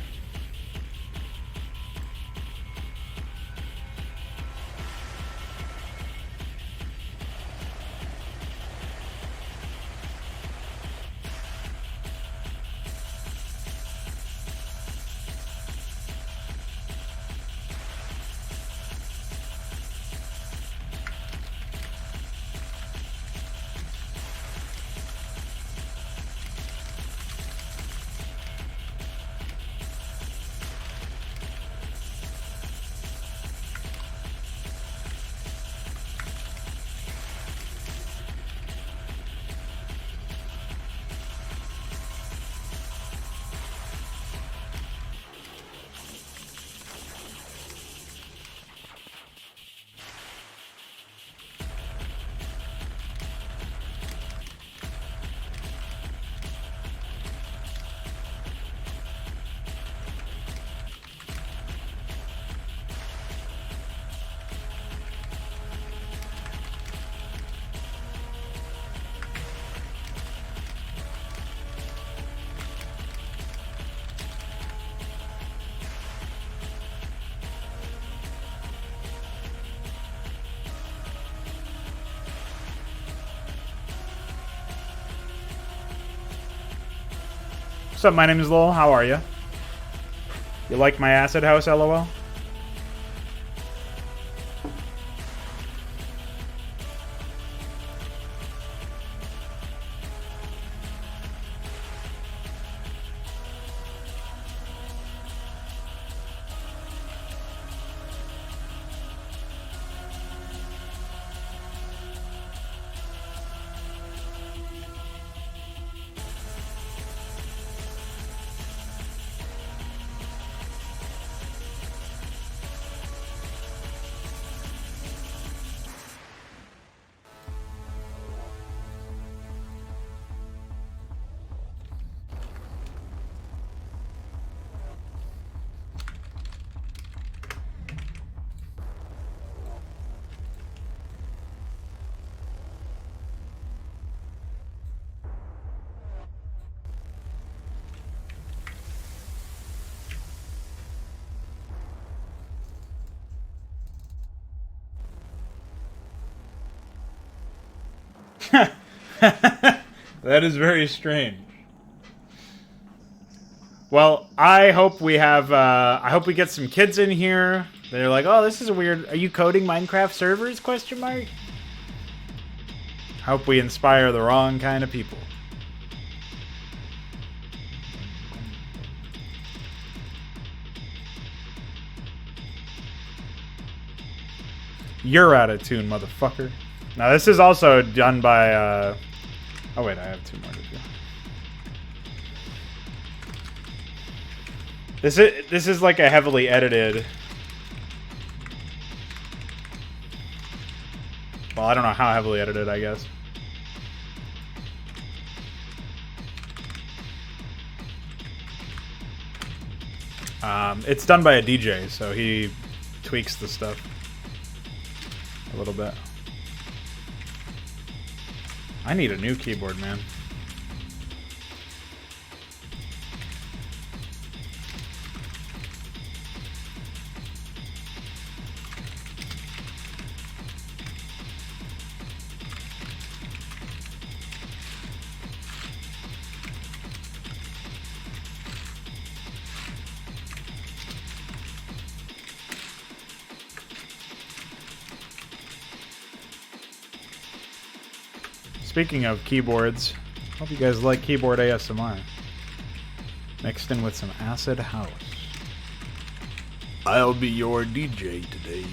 up? My name is Lowell. How are you? You like my acid house, LOL? That is very strange. Well, I hope we have, I hope we get some kids in here. They're like, oh, this is a weird, are you coding Minecraft servers, question mark? Hope we inspire the wrong kind of people. You're out of tune, motherfucker. Now, this is also done by, oh wait, I have 2 more to do. This is like a heavily edited. Well, I don't know how heavily edited, I guess. It's done by a DJ, so he tweaks the stuff a little bit. I need a new keyboard, man. Speaking of keyboards, hope you guys like keyboard ASMR. Mixed in with some acid house. I'll be your DJ today.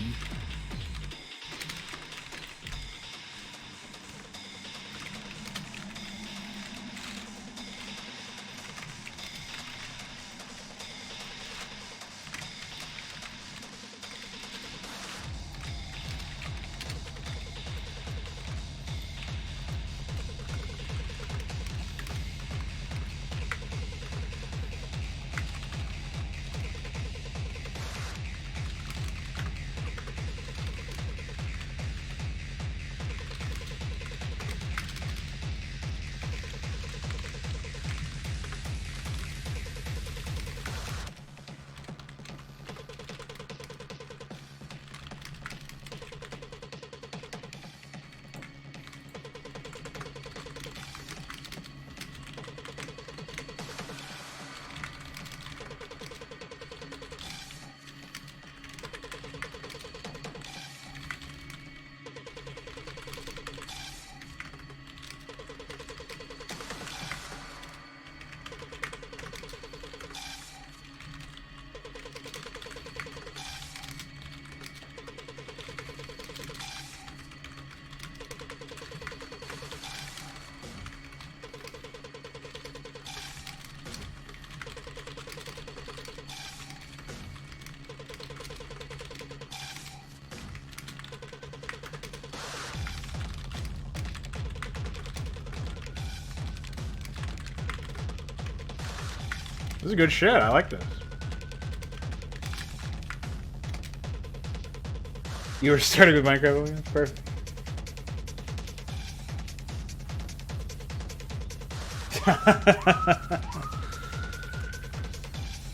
This is good shit. I like this. You were starting with Minecraft, William? Perfect.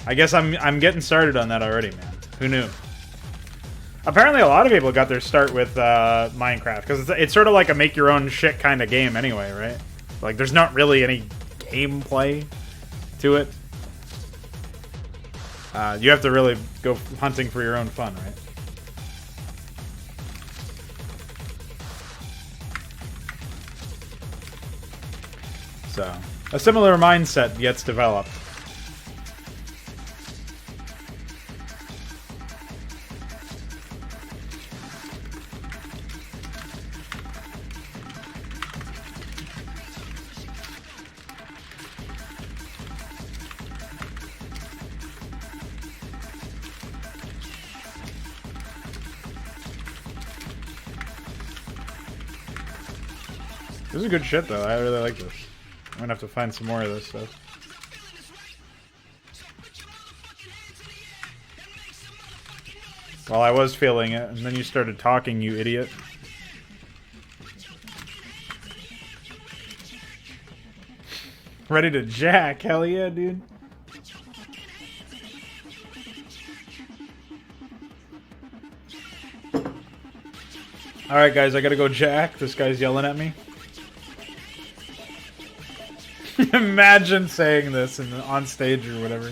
I guess I'm getting started on that already, man. Who knew? Apparently, a lot of people got their start with Minecraft because it's sort of like a make your own shit kind of game, anyway, right? Like, there's not really any gameplay to it. You have to really go hunting for your own fun, right? So, a similar mindset gets developed. This is good shit, though. I really like this. I'm gonna have to find some more of this stuff. Well, I was feeling it, and then you started talking, you idiot. Ready to jack? Hell yeah, dude. Alright, guys, I gotta go jack. This guy's yelling at me. Imagine saying this on stage or whatever.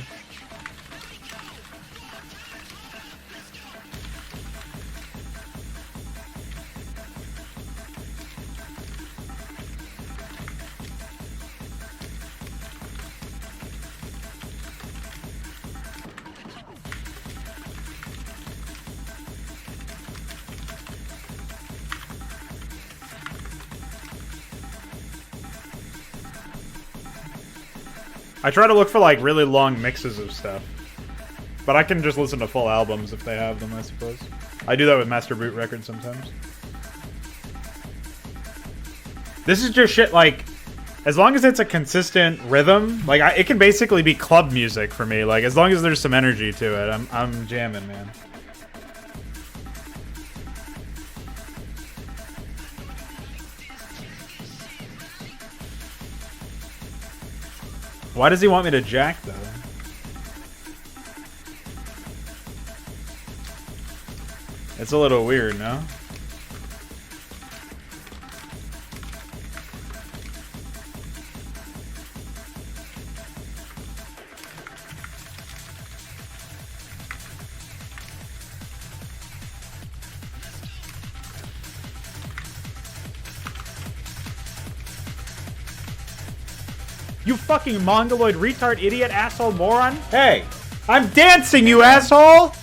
I try to look for like really long mixes of stuff, but I can just listen to full albums if they have them, I suppose. I do that with Master Boot Records sometimes. This is just shit like, as long as it's a consistent rhythm, like it can basically be club music for me. Like as long as there's some energy to it, I'm jamming, man. Why does he want me to jack, though? It's a little weird, no? You fucking mongoloid retard idiot asshole moron. Hey, I'm dancing, you asshole!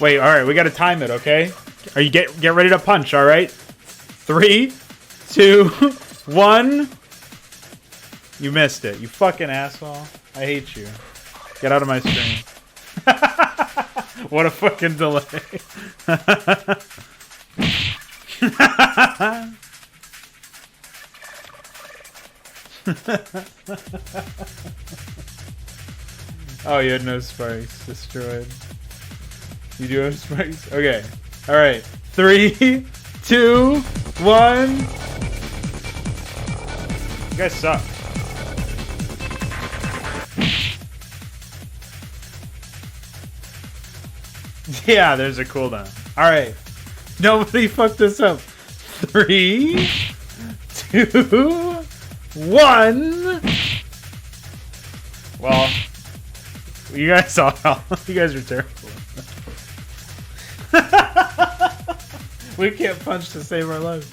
Wait, alright, we gotta time it, okay? Are you get ready to punch, alright? 3, 2, 1. You missed it, you fucking asshole. I hate you. Get out of my stream. What a fucking delay. Oh, you had no sparks. Destroyed. You do have sparks? Okay. Alright. 3, 2, 1. You guys suck. Yeah, there's a cooldown. Alright. Nobody fucked this up. 3, 2, 1. Well, you guys saw how you guys are terrible. We can't punch to save our lives.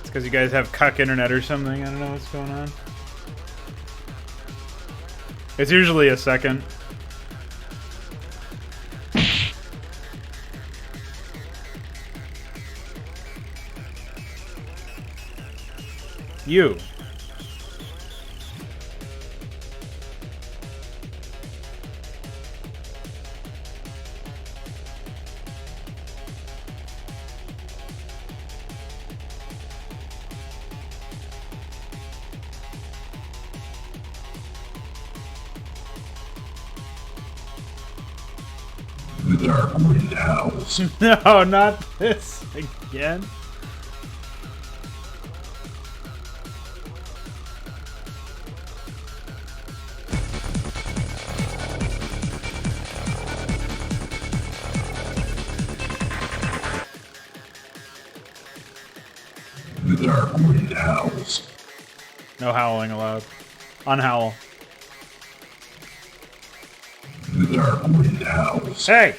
Because you guys have cuck internet or something. I don't know what's going on. It's usually a second. You. The dark wind howls. No, not this again. The dark wind howls. No howling allowed. Unhowl. The dark wind howls. Hey!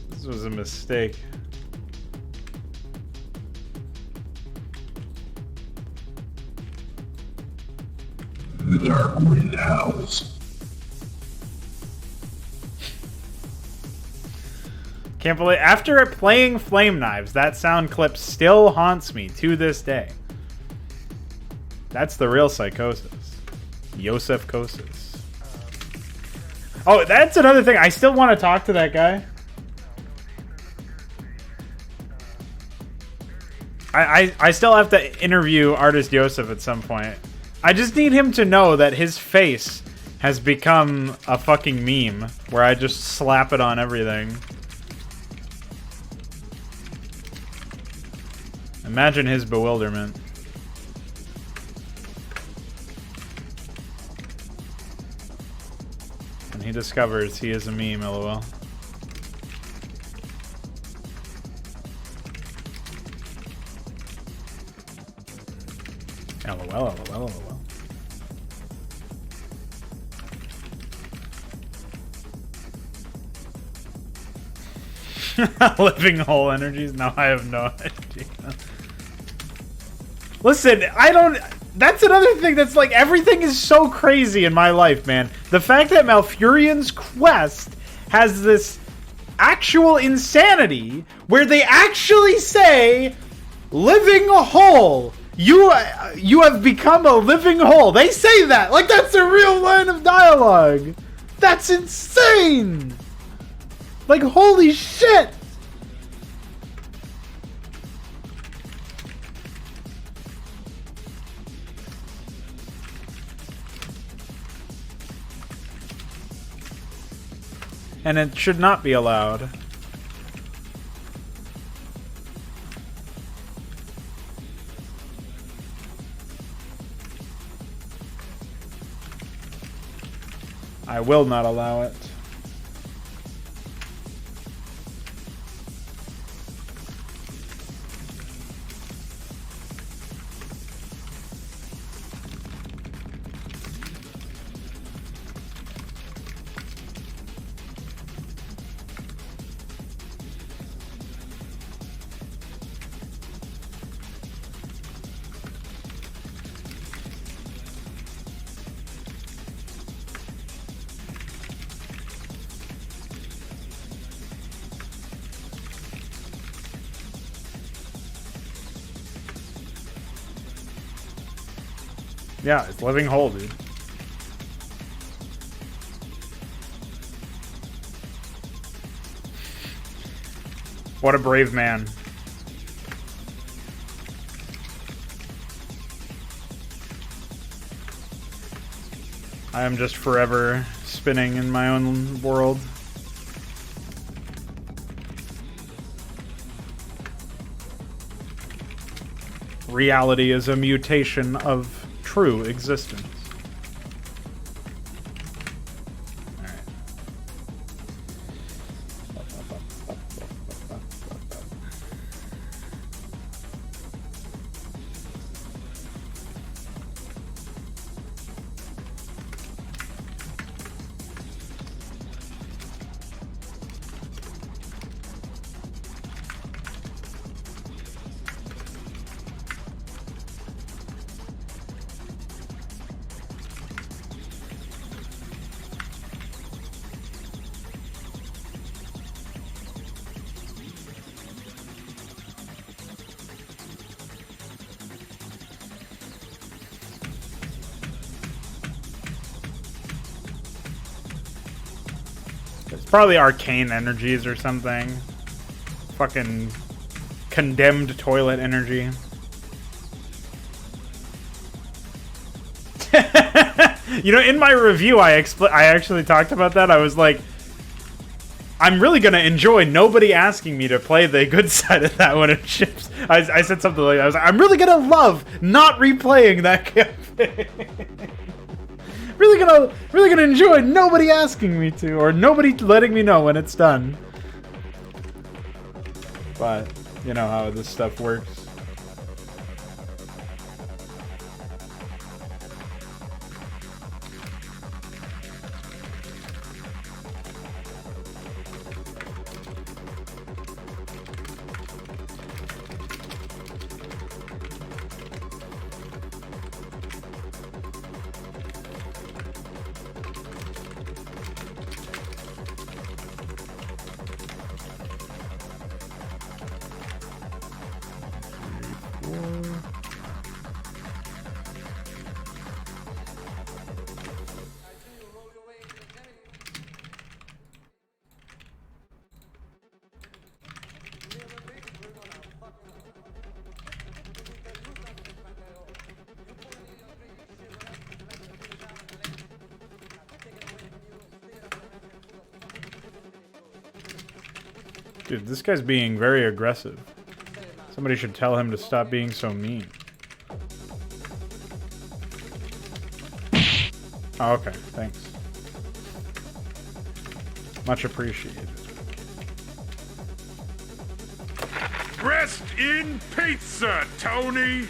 This was a mistake. The dark wind howls. Can't believe after playing Flame Knives, that sound clip still haunts me to this day. That's the real psychosis. Yosef Kosis. Oh, that's another thing. I still want to talk to that guy. I still have to interview Artist Yosef at some point. I just need him to know that his face has become a fucking meme where I just slap it on everything. Imagine his bewilderment. When he discovers he is a meme, lol. LOL, LOL, LOL. Living hole energies? No, I have no idea. Listen, I don't... That's another thing that's like, everything is so crazy in my life, man. The fact that Malfurion's quest has this actual insanity where they actually say, living hole. You have become a living hole. They say that. Like, that's a real line of dialogue. That's insane. Like, holy shit. And it should not be allowed. I will not allow it. Yeah, it's living hole, dude. What a brave man. I am just forever spinning in my own world. Reality is a mutation of true existence. It's probably arcane energies or something. Fucking condemned toilet energy. You know, in my review, I actually talked about that. I was like, I'm really gonna enjoy nobody asking me to play the good side of that when it ships. I said something like that. I was like, I'm really gonna love not replaying that campaign. really gonna enjoy nobody asking me to, or nobody letting me know when it's done. But you know how this stuff works. Dude, this guy's being very aggressive. Somebody should tell him to stop being so mean. Oh, okay, thanks. Much appreciated. Rest in pizza, Tony!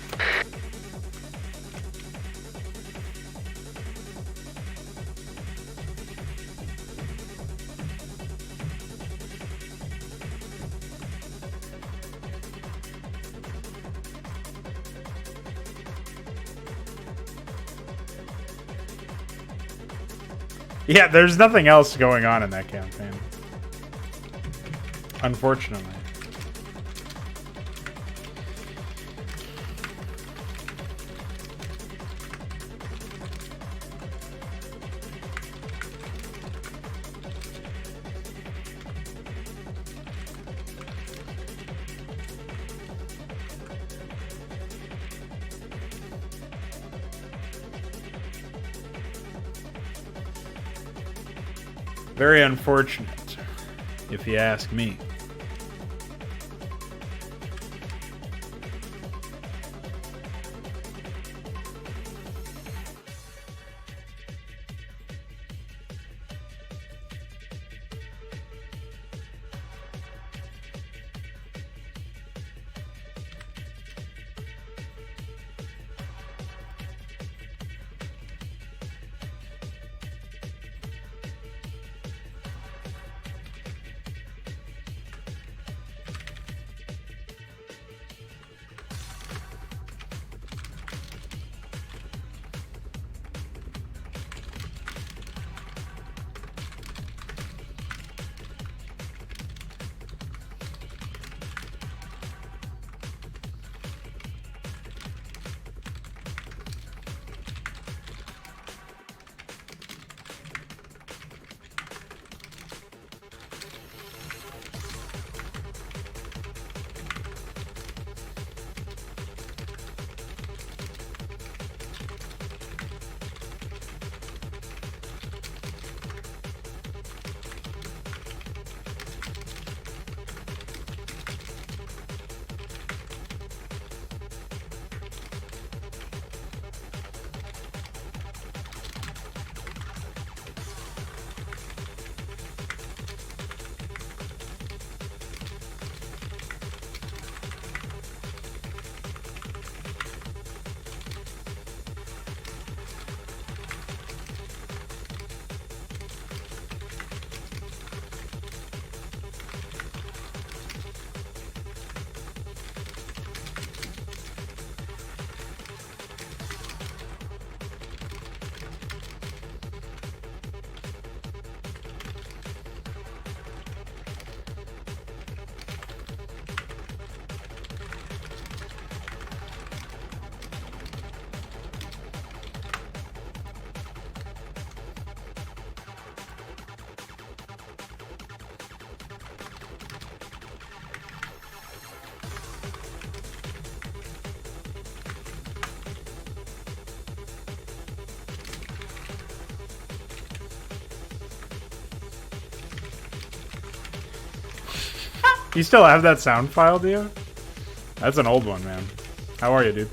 Yeah, there's nothing else going on in that campaign. Unfortunately. Very unfortunate, if you ask me. You still have that sound file, do you? That's an old one, man. How are you, dude?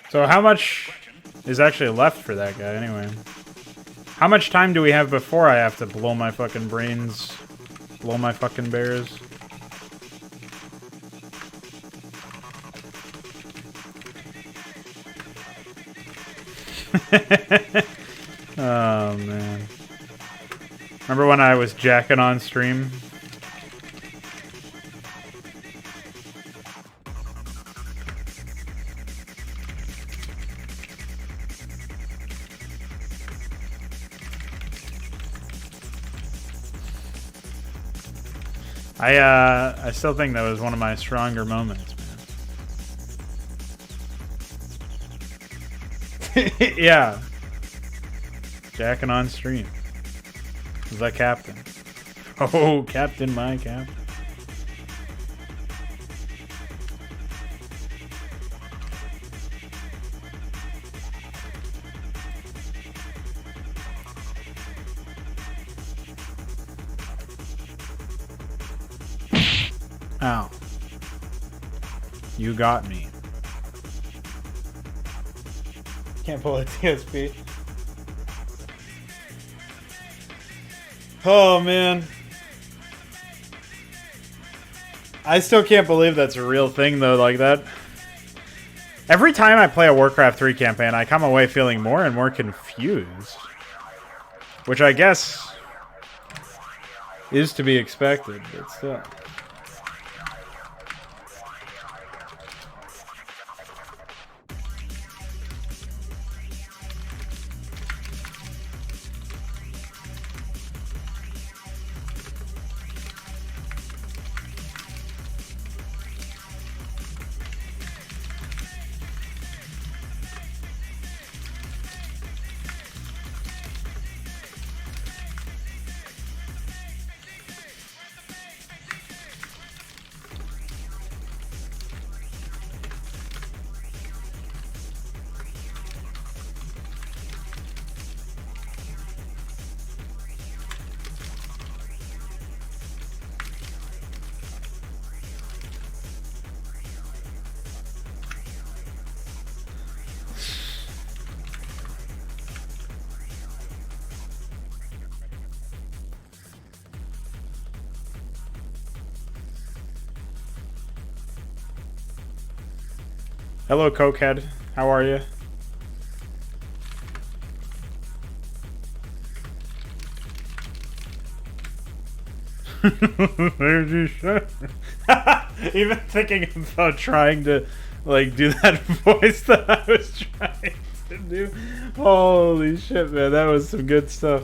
So how much is actually left for that guy anyway? How much time do we have before I have to blow my fucking brains, blow my fucking bears? Oh man. Remember when I was jacking on stream? I still think that was one of my stronger moments, man. Yeah. Jacking on stream. The captain. Oh, captain, my captain. Ow. You got me. Can't pull a TSP. Oh, man. I still can't believe that's a real thing, though, like that. Every time I play a Warcraft 3 campaign, I come away feeling more and more confused. Which I guess is to be expected, but still. Hello, Cokehead. How are you? Even thinking about trying to, like, do that voice that I was trying to do. Holy shit, man. That was some good stuff.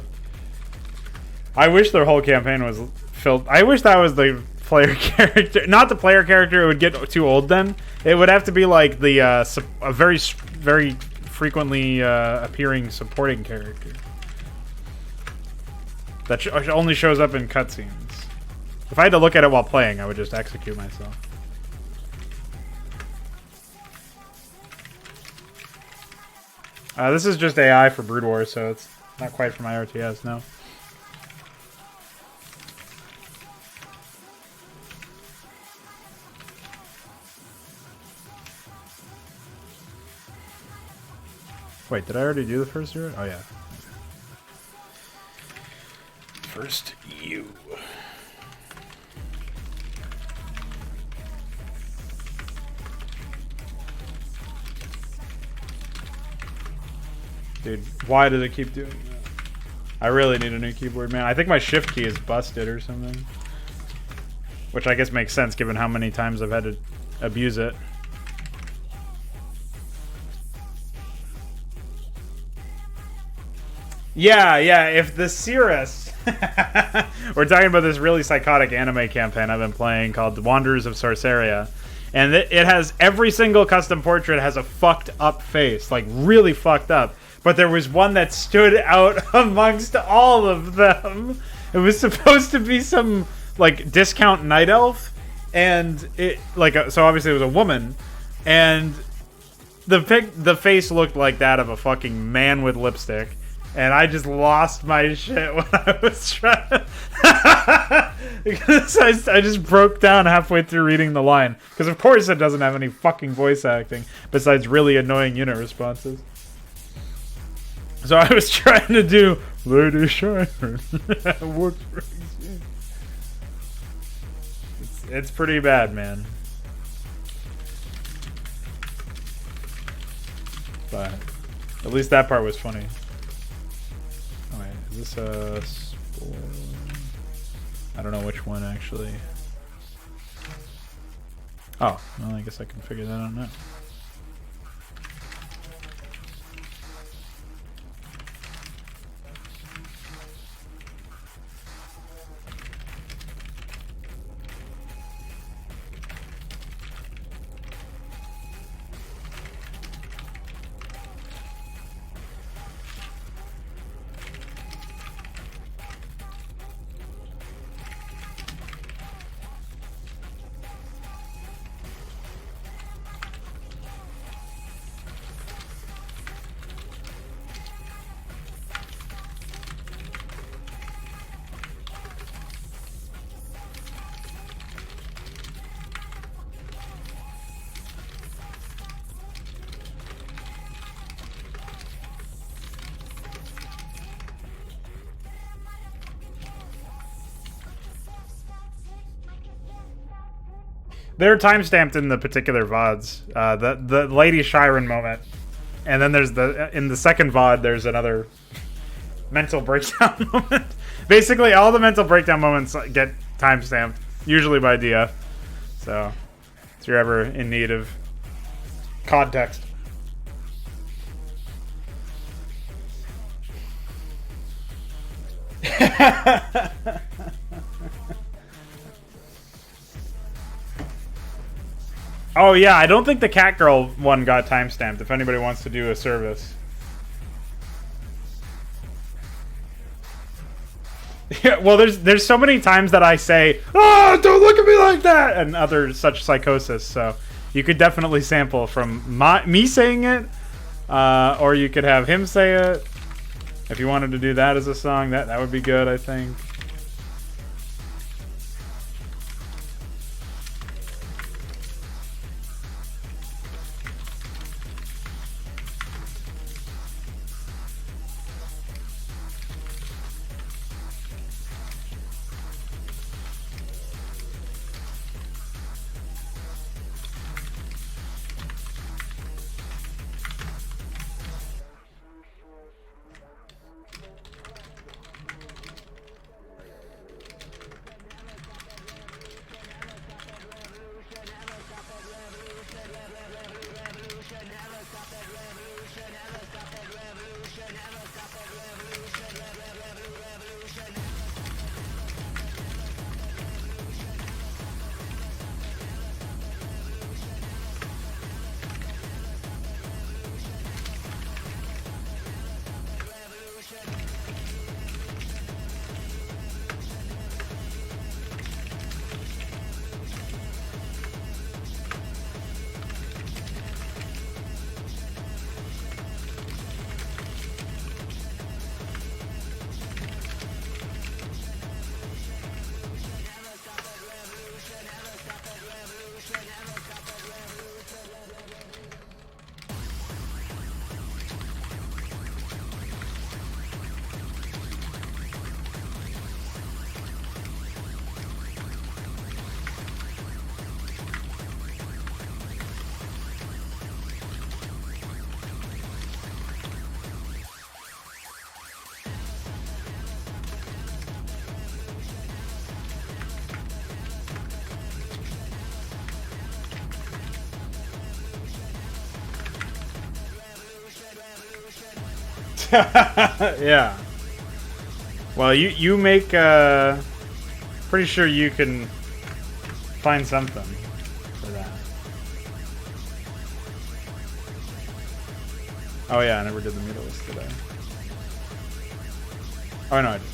I wish their whole campaign was filled. I wish that was the player character. Not the player character. It would get too old then. It would have to be like the a very frequently appearing supporting character that only shows up in cutscenes. If I had to look at it while playing, I would just execute myself. This is just AI for Brood War, so it's not quite for my RTS, no. Wait, did I already do the first zero? Oh, yeah. First, you. Dude, why does it keep doing that? I really need a new keyboard, man. I think my shift key is busted or something. Which I guess makes sense given how many times I've had to abuse it. Yeah, if the Cirrus We're talking about this really psychotic anime campaign I've been playing called The Wanderers of Sorceria. And it has every single custom portrait has a fucked up face, like really fucked up. But there was one that stood out amongst all of them. It was supposed to be some like discount night elf, and it so obviously it was a woman, and the face looked like that of a fucking man with lipstick. And I just lost my shit when I was trying because I just broke down halfway through reading the line. Because of course it doesn't have any fucking voice acting besides really annoying unit responses. So I was trying to do Lady Shiner. It's pretty bad, man. But at least that part was funny. Is this a spoiler? I don't know which one actually. Oh, well, I guess I can figure that out now. They're timestamped in the particular VODs. The Lady Shiren moment, and then there's in the second VOD there's another mental breakdown moment. Basically, all the mental breakdown moments get timestamped, usually by Dia. So, if you're ever in need of context. Oh yeah, I don't think the Catgirl one got timestamped, if anybody wants to do a service. Yeah, well, there's so many times that I say, "Oh, don't look at me like that," and other such psychosis, so you could definitely sample from me saying it, or you could have him say it. If you wanted to do that as a song, that would be good, I think. Yeah. Well, you make pretty sure you can find something for that. Oh yeah, I never did the mutalist today. Oh no, I did.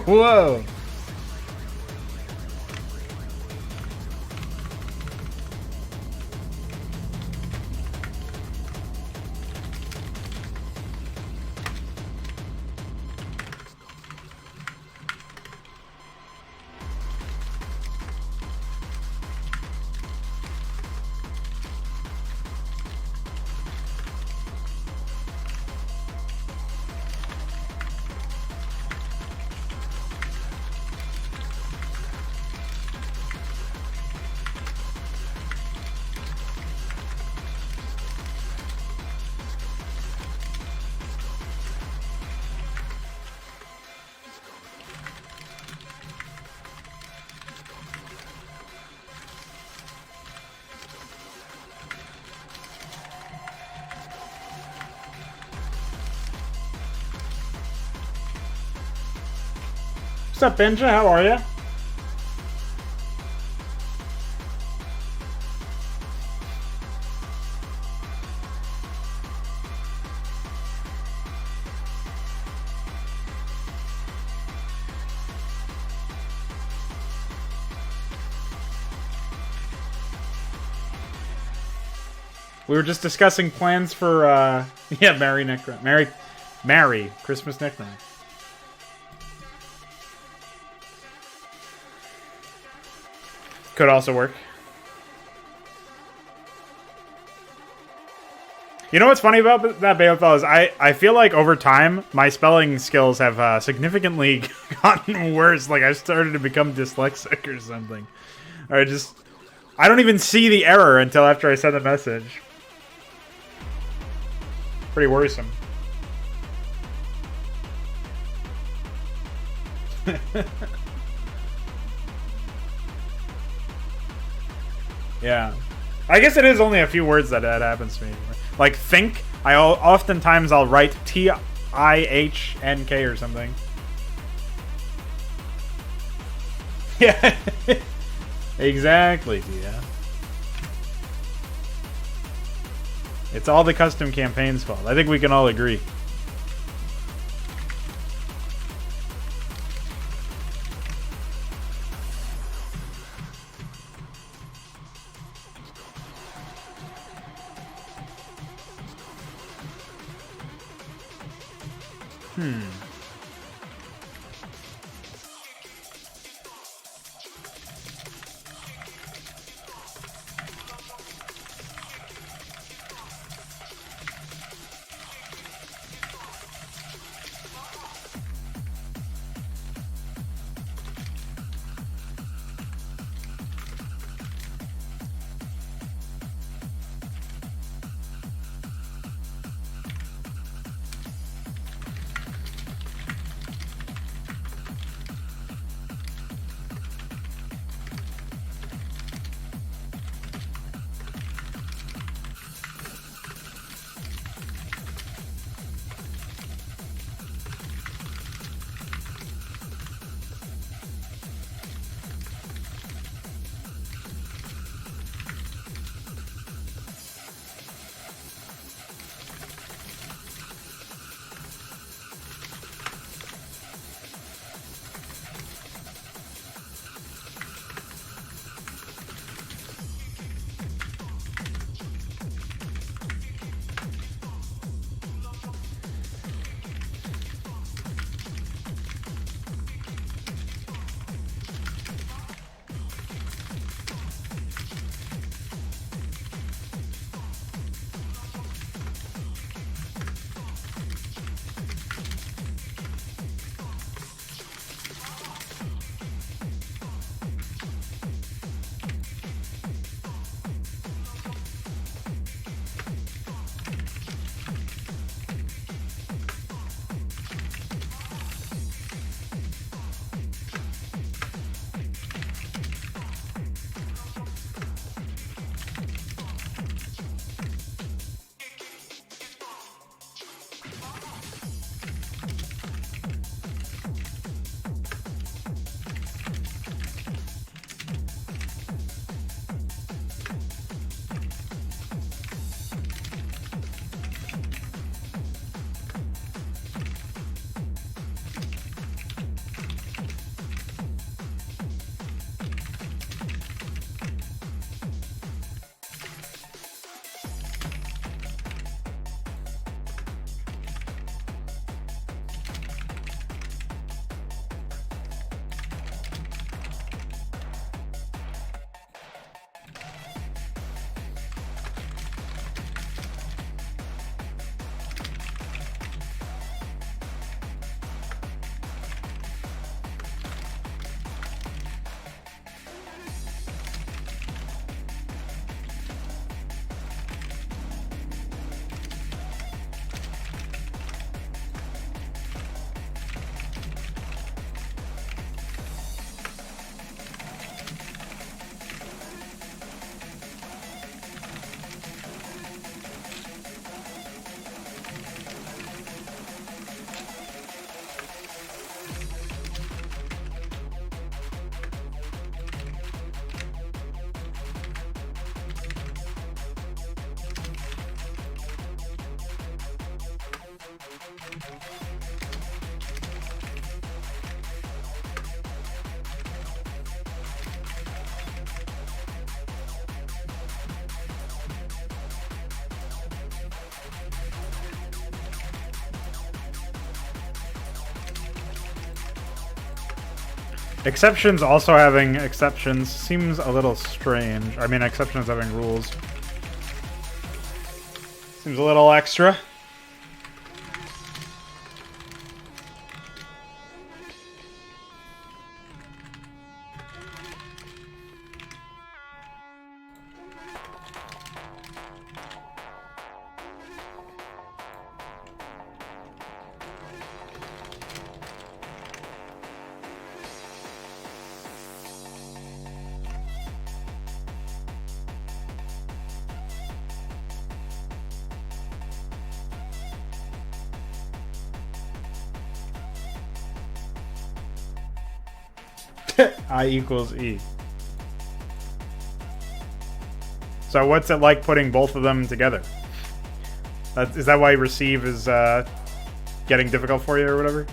Whoa. What's up, Benja? How are you? We were just discussing plans for, yeah, Merry Christmas Necron. Could also work. You know what's funny about that, Balefell, is I feel like over time, my spelling skills have significantly gotten worse. Like, I've started to become dyslexic or something. Or I don't even see the error until after I send the message. Pretty worrisome. Yeah. I guess it is only a few words that happens to me. Like think, oftentimes I'll write T-I-H-N-K or something. Yeah. Exactly, yeah. It's all the custom campaign's fault. I think we can all agree. Exceptions also having exceptions seems a little strange. I mean, exceptions having rules. Seems a little extra. I equals E. So what's it like putting both of them together? Is that why receive is getting difficult for you or whatever?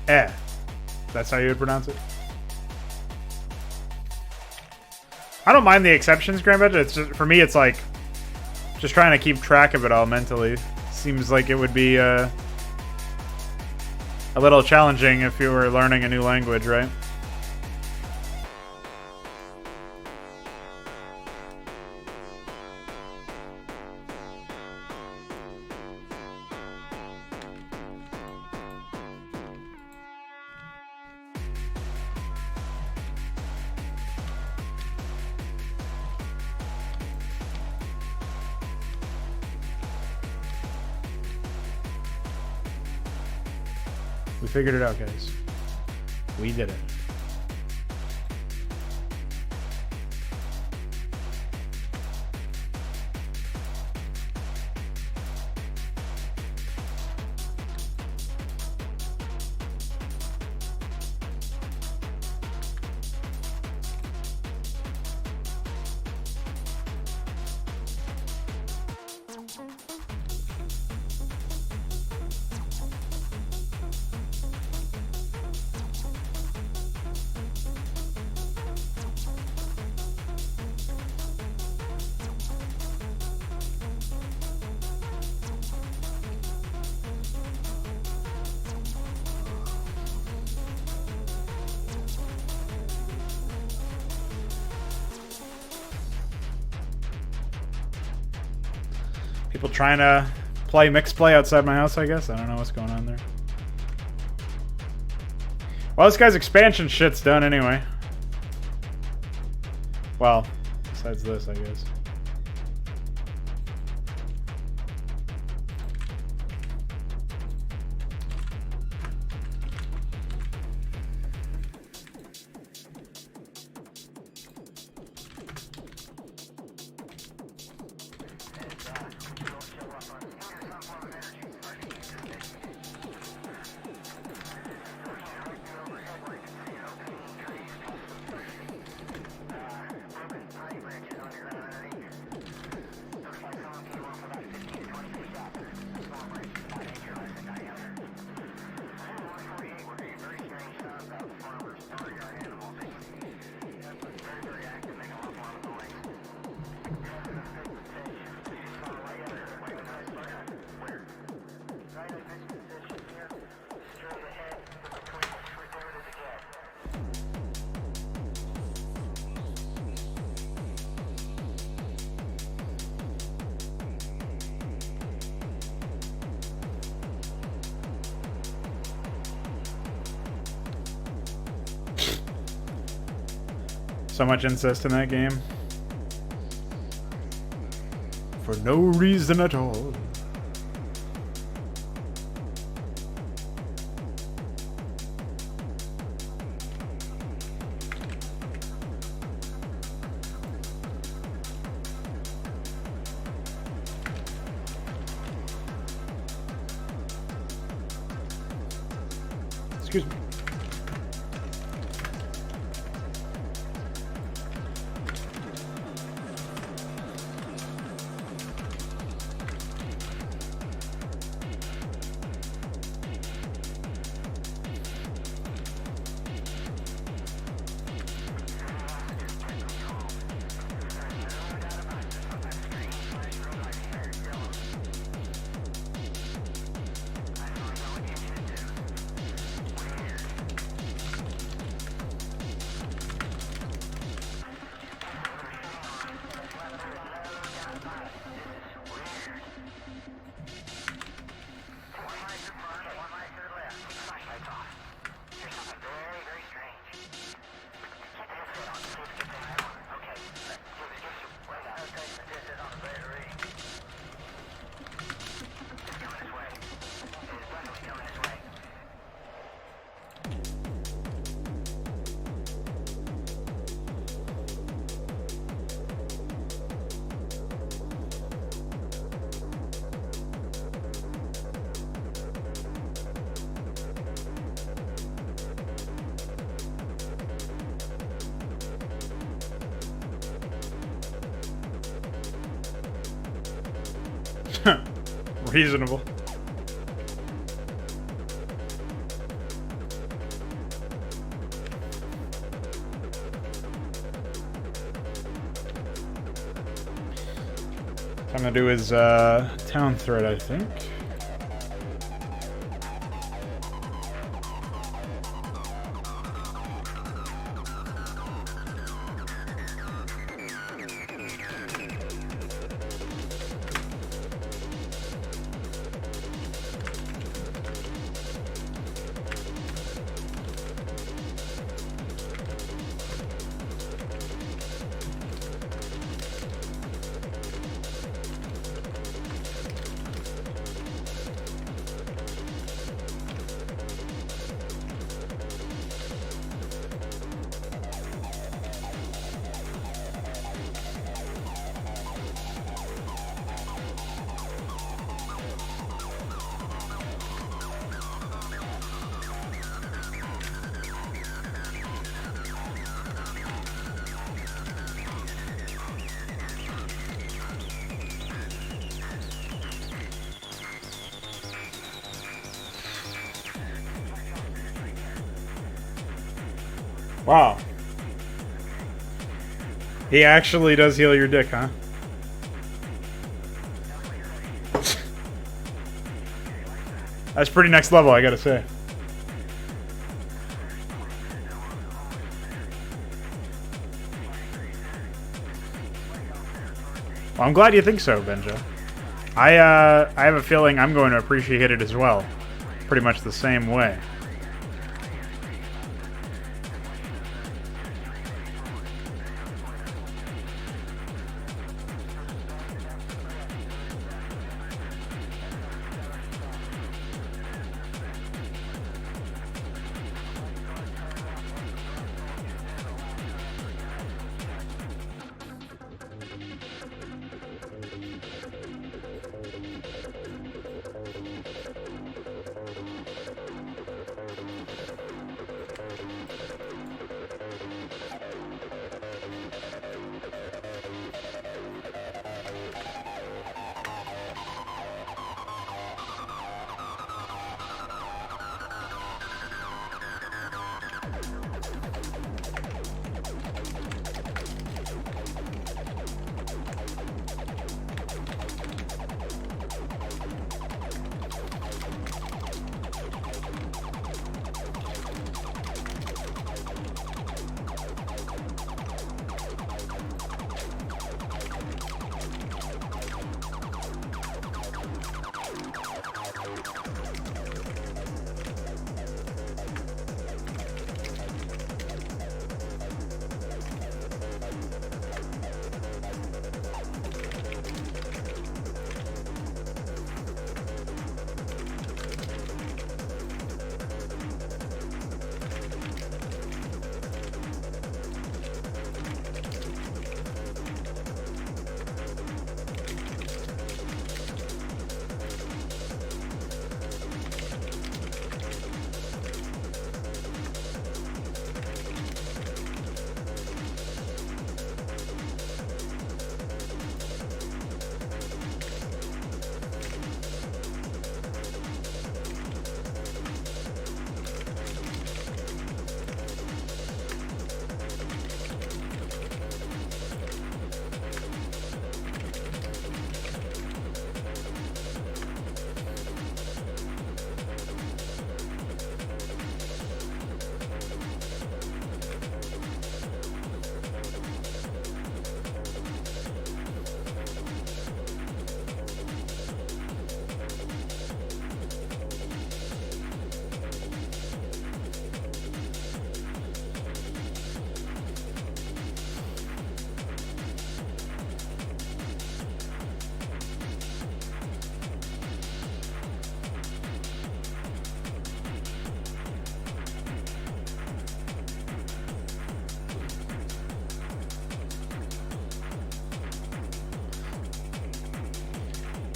Eh. That's how you would pronounce it? I don't mind the exceptions, Grandbed. It's just, for me, it's like just trying to keep track of it all mentally. Seems like it would be a little challenging if you were learning a new language, right? We figured it out, guys. We did it. People trying to play mixed play outside my house, I guess. I don't know what's going on there. Well, this guy's expansion shit's done anyway. Well, besides this, I guess. So much incest in that game. For no reason at all. Excuse me. Reasonable. Time to do his town threat, I think. Wow. He actually does heal your dick, huh? That's pretty next level, I gotta say. Well, I'm glad you think so, Benja. I have a feeling I'm going to appreciate it as well. Pretty much the same way.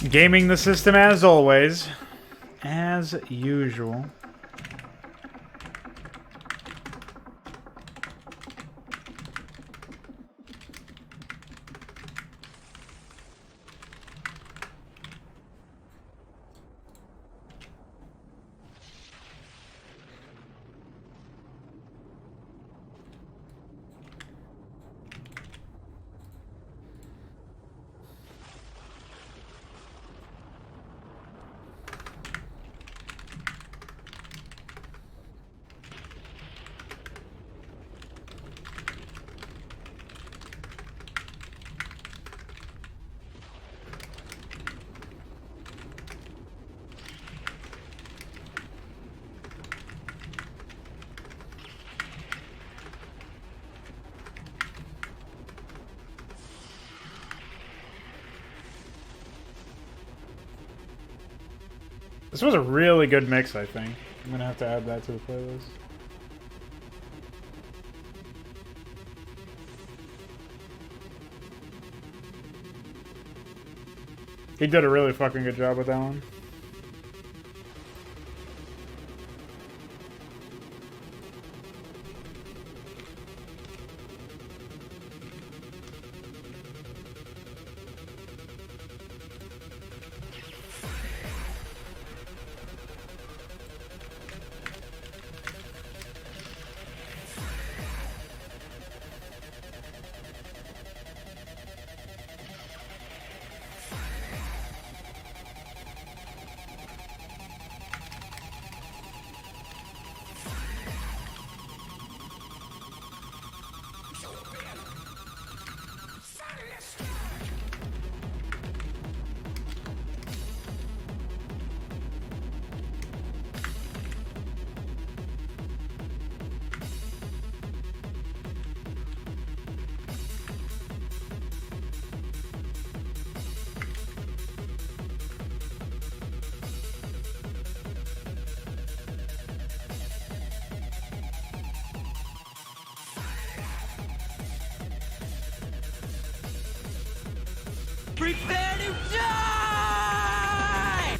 Gaming the system as always. As usual. This was a really good mix, I think. I'm gonna have to add that to the playlist. He did a really fucking good job with that one. Prepare to die!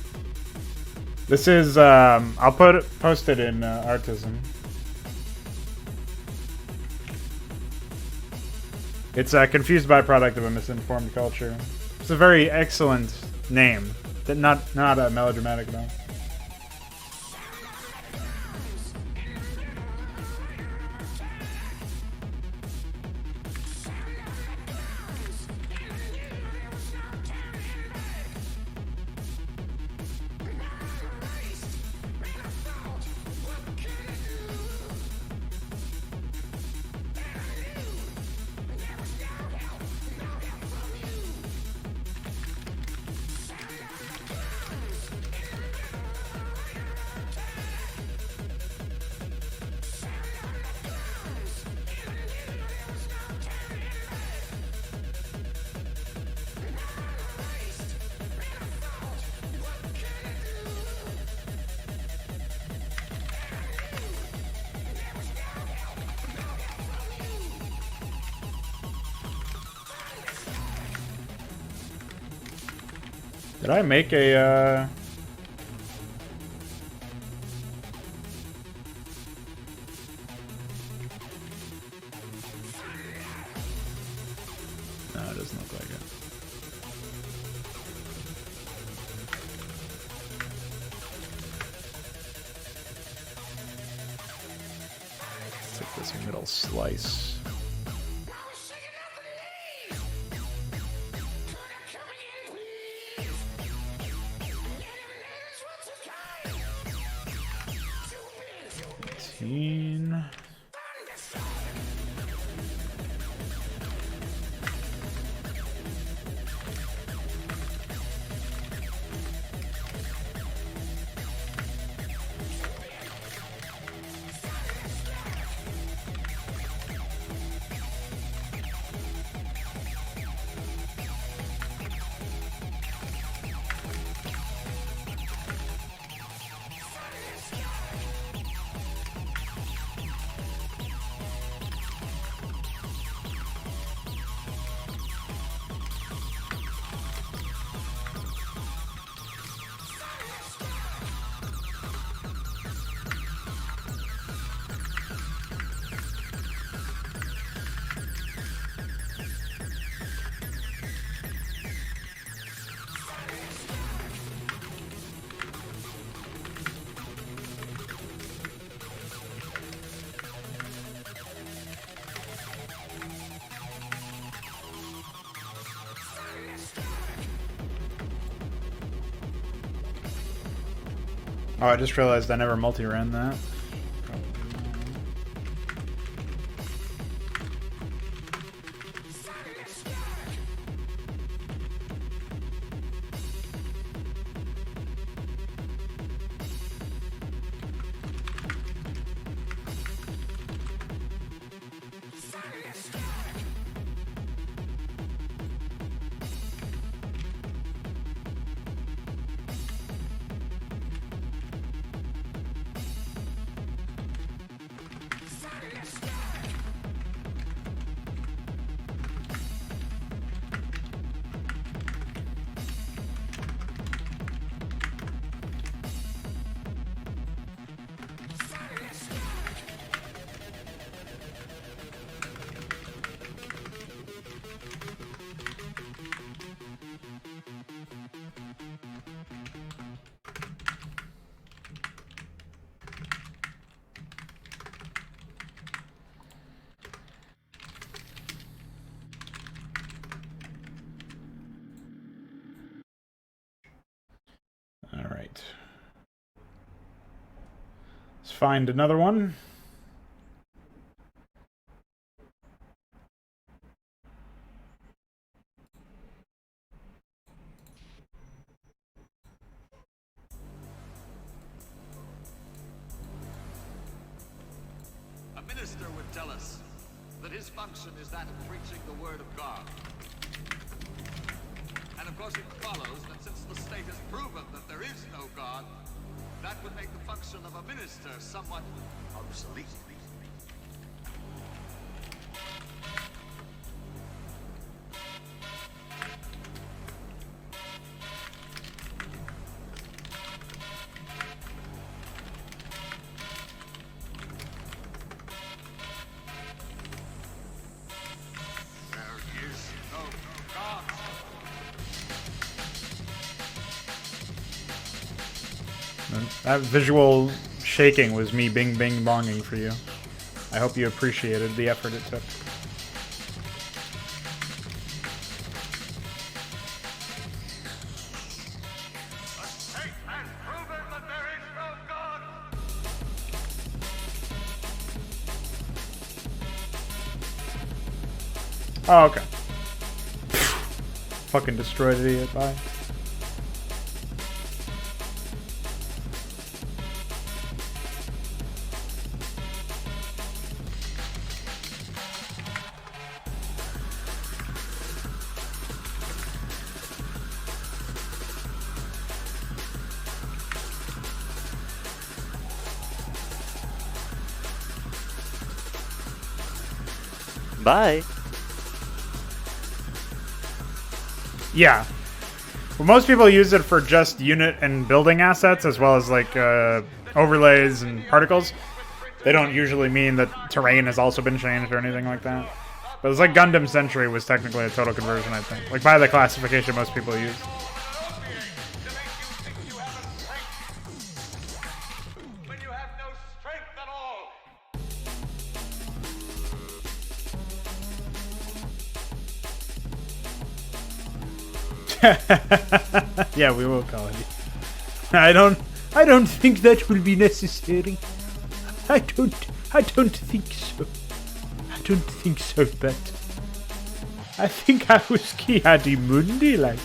This is, I'll post it in Artisan. It's a confused byproduct of a misinformed culture. It's a very excellent name, not melodramatic at all. Did I make a, No, it doesn't look like it. Let's take this middle slice. Oh, I just realized I never multi-ran that. All right. Let's find another one. A minister would tell us that his function is that of preaching the word of God. And of course it follows that since the state has proven that there is no God, that would make the function of a minister somewhat obsolete. There is no God. That visual shaking was me bing bing bonging for you. I hope you appreciated the effort it took. The state has proven that there is no God. Oh, okay. Fucking destroyed it, idiot. Bye. Bye. Yeah. Well, most people use it for just unit and building assets, as well as like overlays and particles. They don't usually mean that terrain has also been changed or anything like that. But it's like Gundam Century was technically a total conversion, I think. Like by the classification most people use. When you have no strength at all. Yeah, we will call it. I don't think that will be necessary. I don't think so. I don't think so, but I think I was Kiadi Mundi like.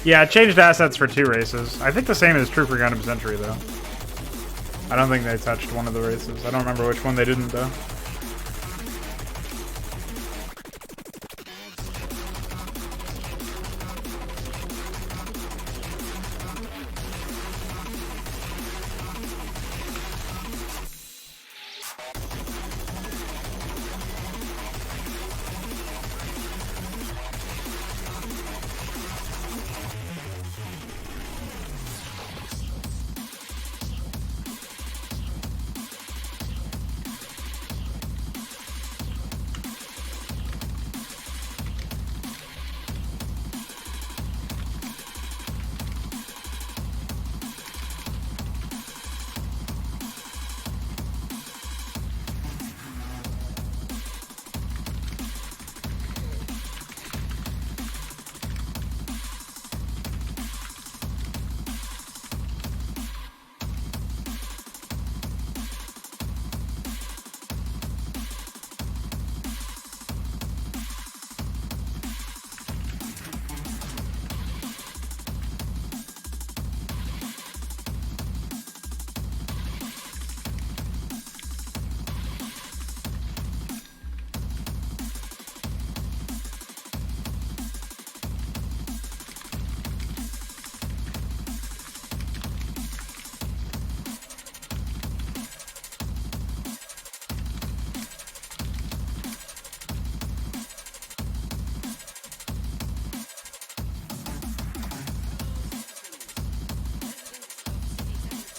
Yeah, it changed assets for 2 races. I think the same is true for Gundam Century, though. I don't think they touched one of the races. I don't remember which one they didn't, though.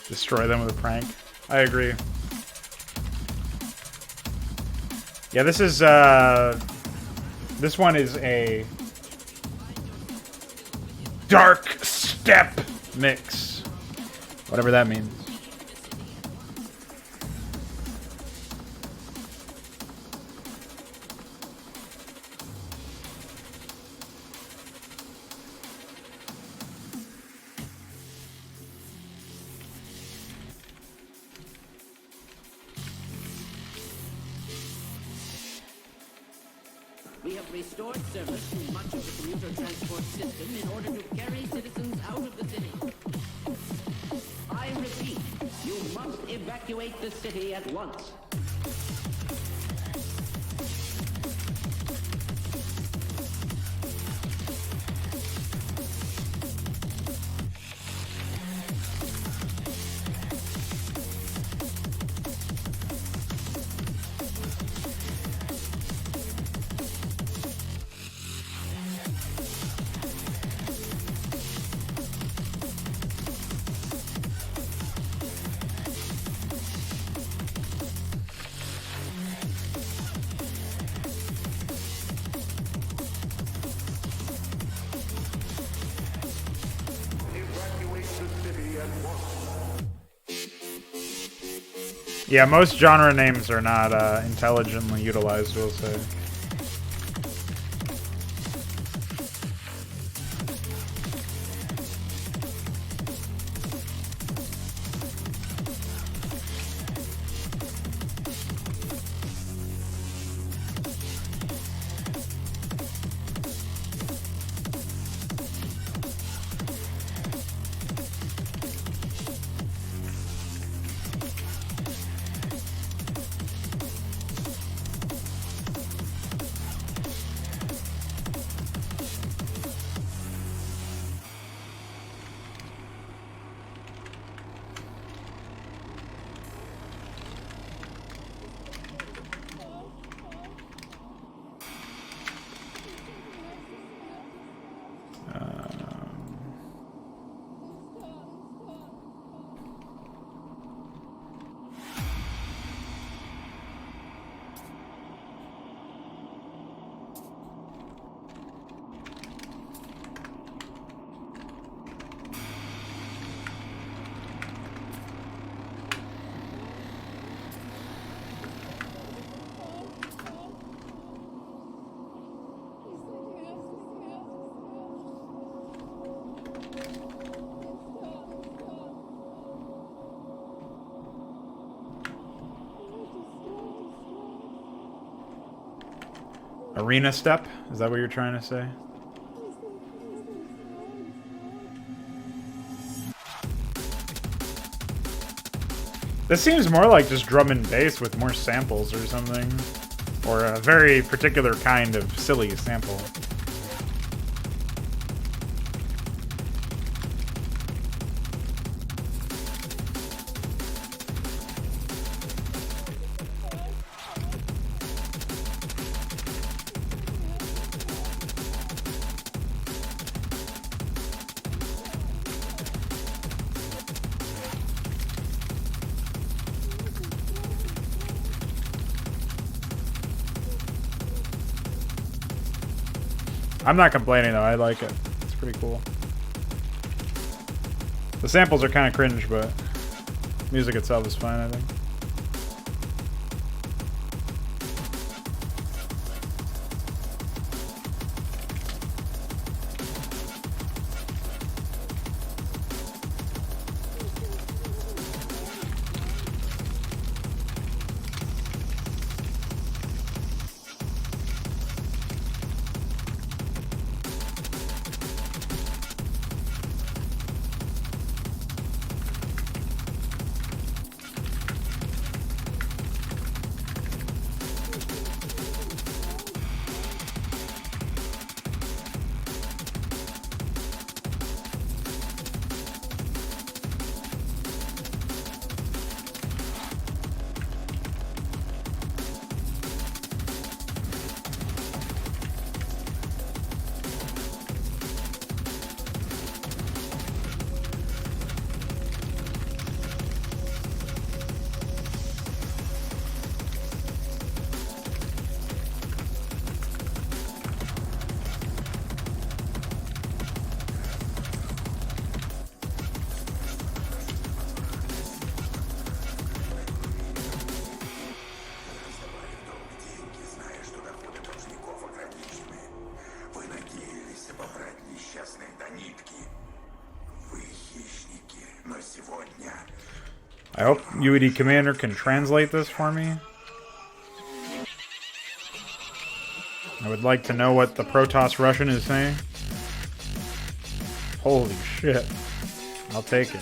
Destroy them with a prank. I agree. Yeah, this is, this one is a dark step mix. Whatever that means. We have restored service to much of the commuter transport system in order to carry citizens out of the city. I repeat, you must evacuate the city at once. Yeah, most genre names are not intelligently utilized, we'll say. Arena step? Is that what you're trying to say? This seems more like just drum and bass with more samples or something. Or a very particular kind of silly sample. I'm not complaining though, I like it. It's pretty cool. The samples are kind of cringe, but music itself is fine, I think. I hope UED Commander can translate this for me. I would like to know what the Protoss Russian is saying. Holy shit. I'll take it.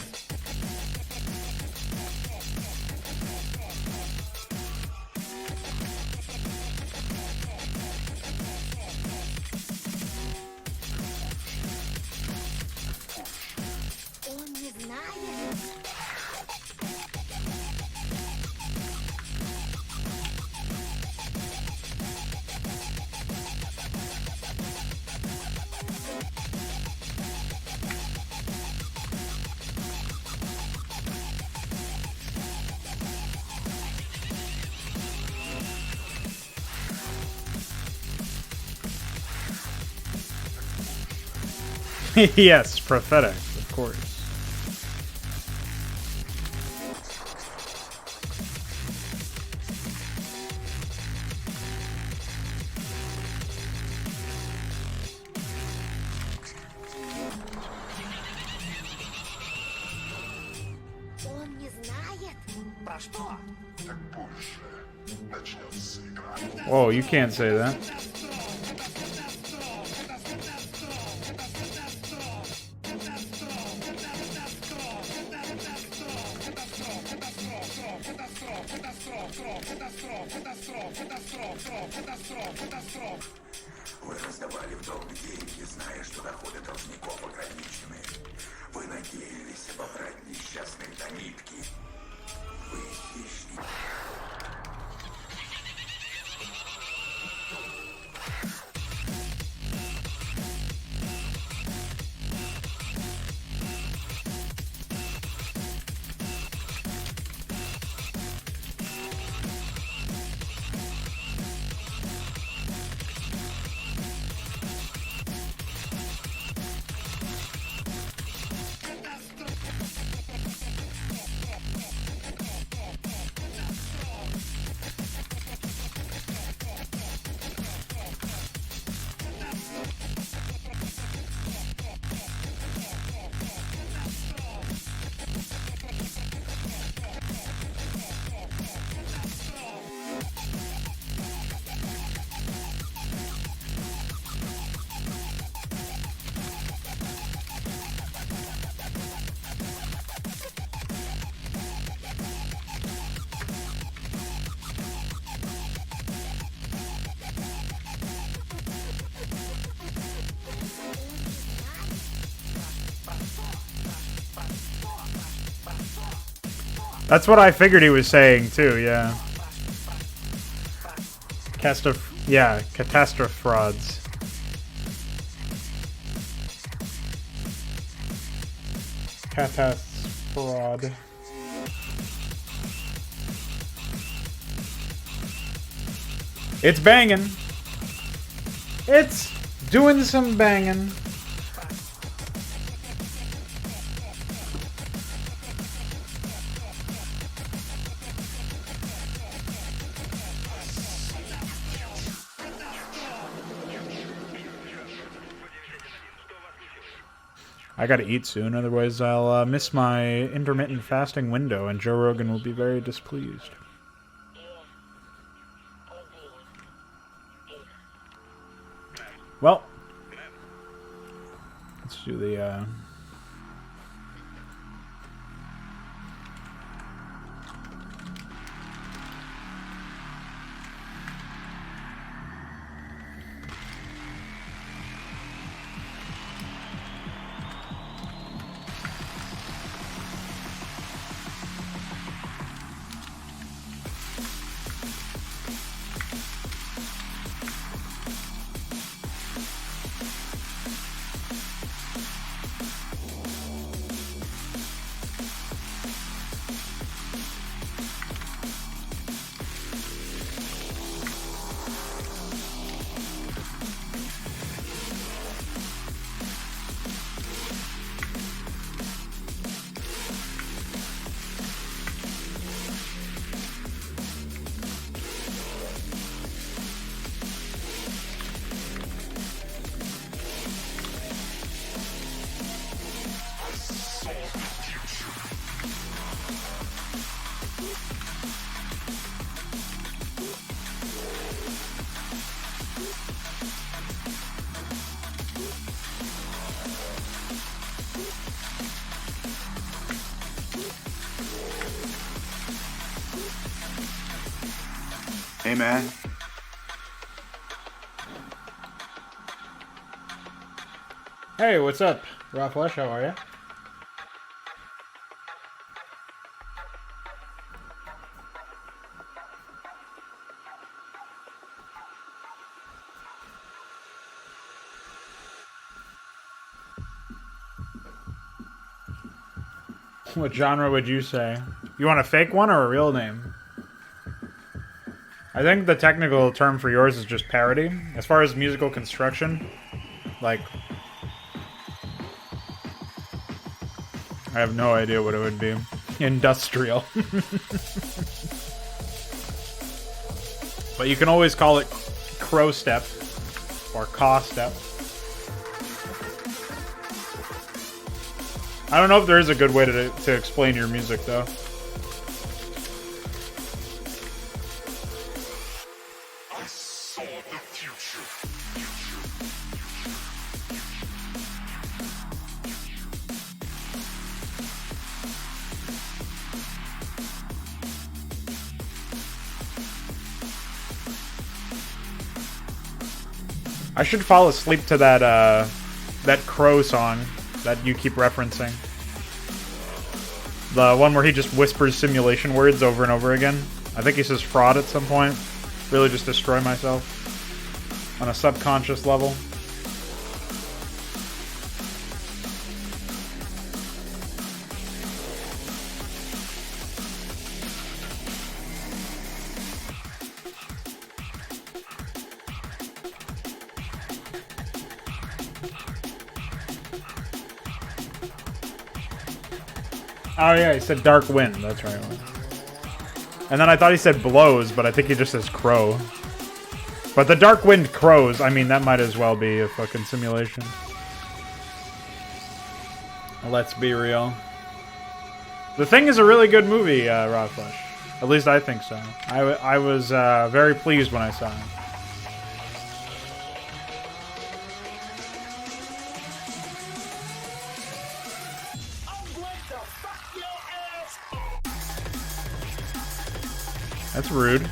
Yes, prophetic, of course. Он не знает. Про что? Whoa, you can't say that. Вы раздавали в долг деньги, зная, что доходы должников ограничены. Вы надеялись обобрать несчастных до нитки. Вы хищники. That's what I figured he was saying too, yeah. Catastrophe frauds. Fraud. It's banging. It's doing some banging. I gotta eat soon, otherwise I'll miss my intermittent fasting window, and Joe Rogan will be very displeased. Well, let's do the, Hey, man. Hey, what's up? Raw Flesh, how are you? What genre would you say? You want a fake one or a real name? I think the technical term for yours is just parody. As far as musical construction, like, I have no idea what it would be. Industrial. But you can always call it crow step or caw step. I don't know if there is a good way to explain your music though. I should fall asleep to that that crow song that you keep referencing. The one where he just whispers simulation words over and over again. I think he says fraud at some point. Really just destroy myself on a subconscious level. Oh yeah, he said dark wind, that's right. And then I thought he said blows, but I think he just says crow. But the dark wind crows, I mean, that might as well be a fucking simulation. Let's be real. The Thing is a really good movie, Raw Flesh. At least I think so. I was very pleased when I saw it. That's rude.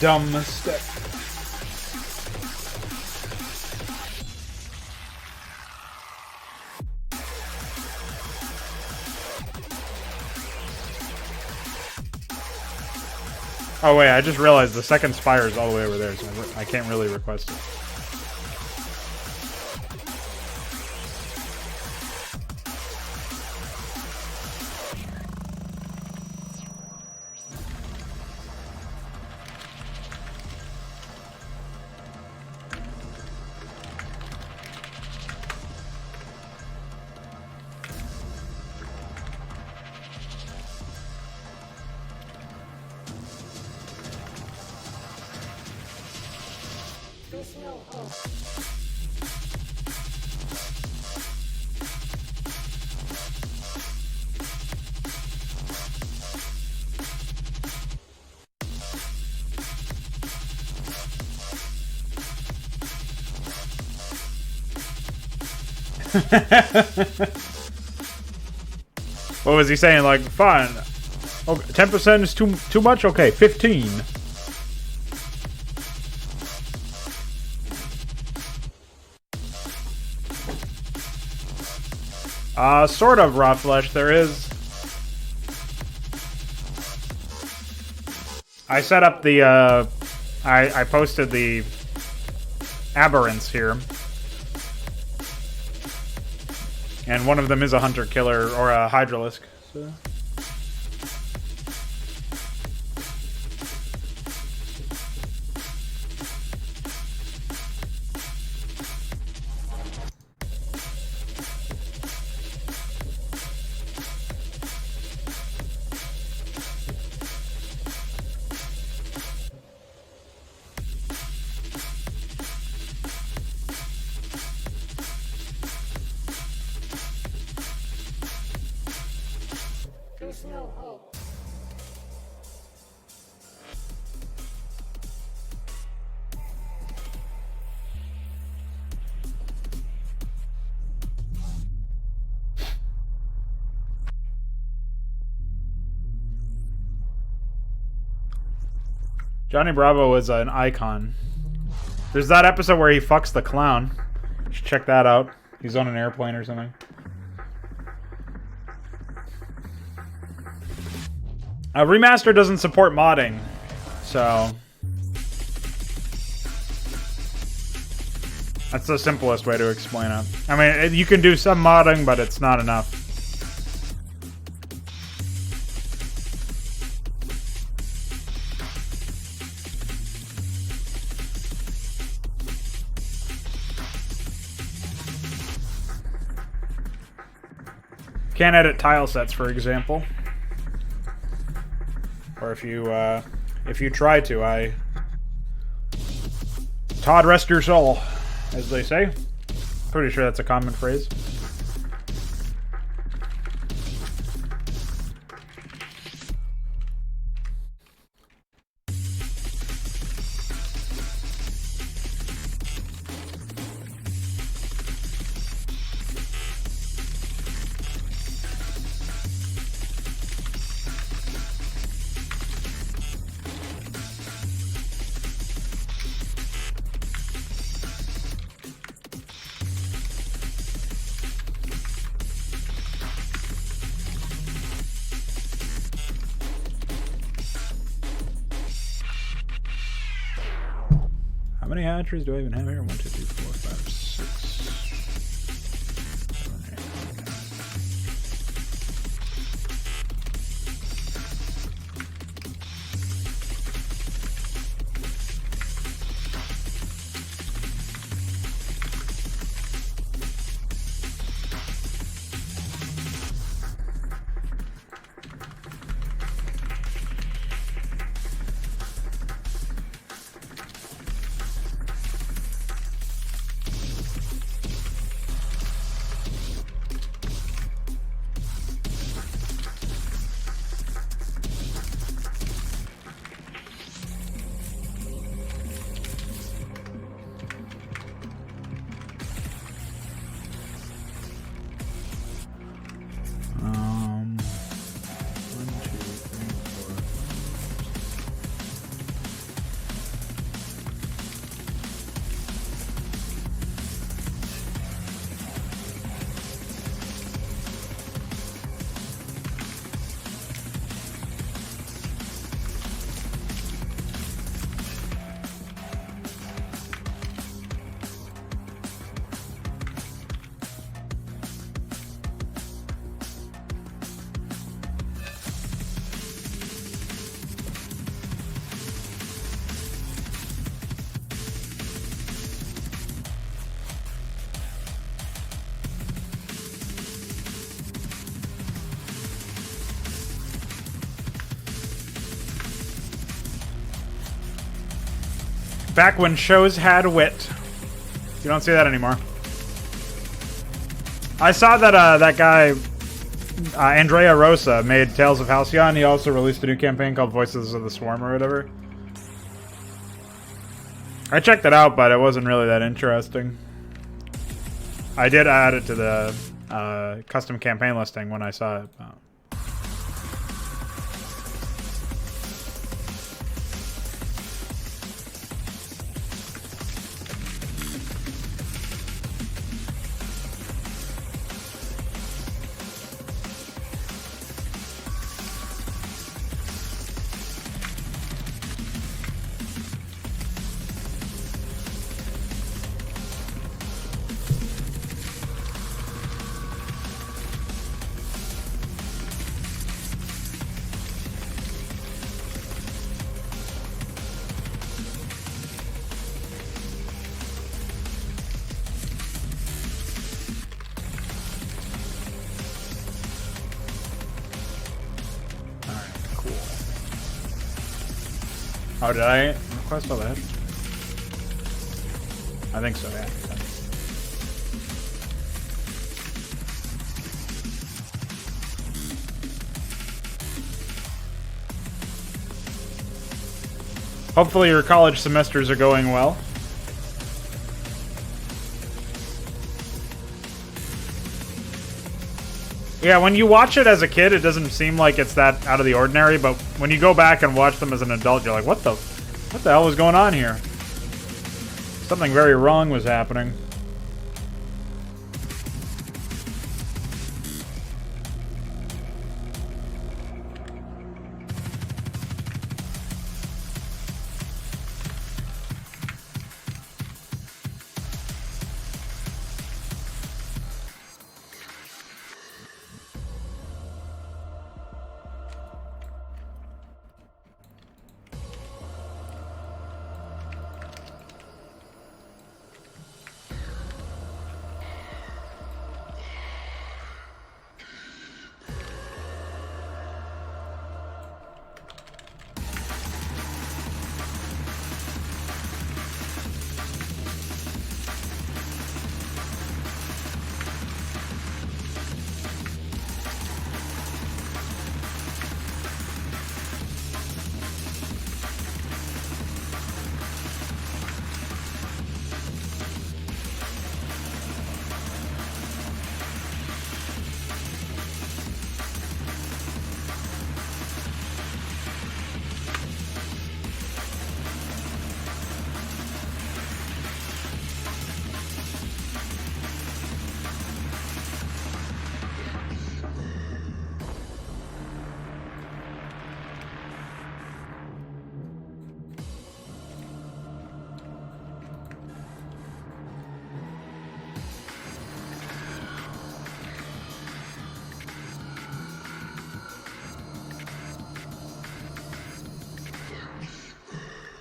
Dumb mistake. Oh wait, I just realized the second spire is all the way over there, so I can't really request it. What was he saying? Like, fine. Okay, 10% is too much? Okay, 15. Sort of raw flesh. There is. I set up the, I posted the aberrants here. And one of them is a hunter-killer, or a hydralisk. So. Johnny Bravo was an icon. There's that episode where he fucks the clown. You should check that out. He's on an airplane or something. Remaster doesn't support modding, so that's the simplest way to explain it. I mean, you can do some modding, but it's not enough. Can't edit tile sets, for example. Or if you try to, Todd, rest your soul, as they say. Pretty sure that's a common phrase. How many hatcheries do I even have here? 1, 2, 3, 4, 5, 6, 7, 8, 9, 10. Back when shows had wit. You don't see that anymore. I saw that that guy, Andrea Rosa, made Tales of Halcyon. He also released a new campaign called Voices of the Swarm or whatever. I checked it out, but it wasn't really that interesting. I did add it to the custom campaign listing when I saw it. Oh, did I request all that? I think so, yeah. Hopefully your college semesters are going well. Yeah, when you watch it as a kid, it doesn't seem like it's that out of the ordinary, but when you go back and watch them as an adult, you're like, what the hell was going on here? Something very wrong was happening.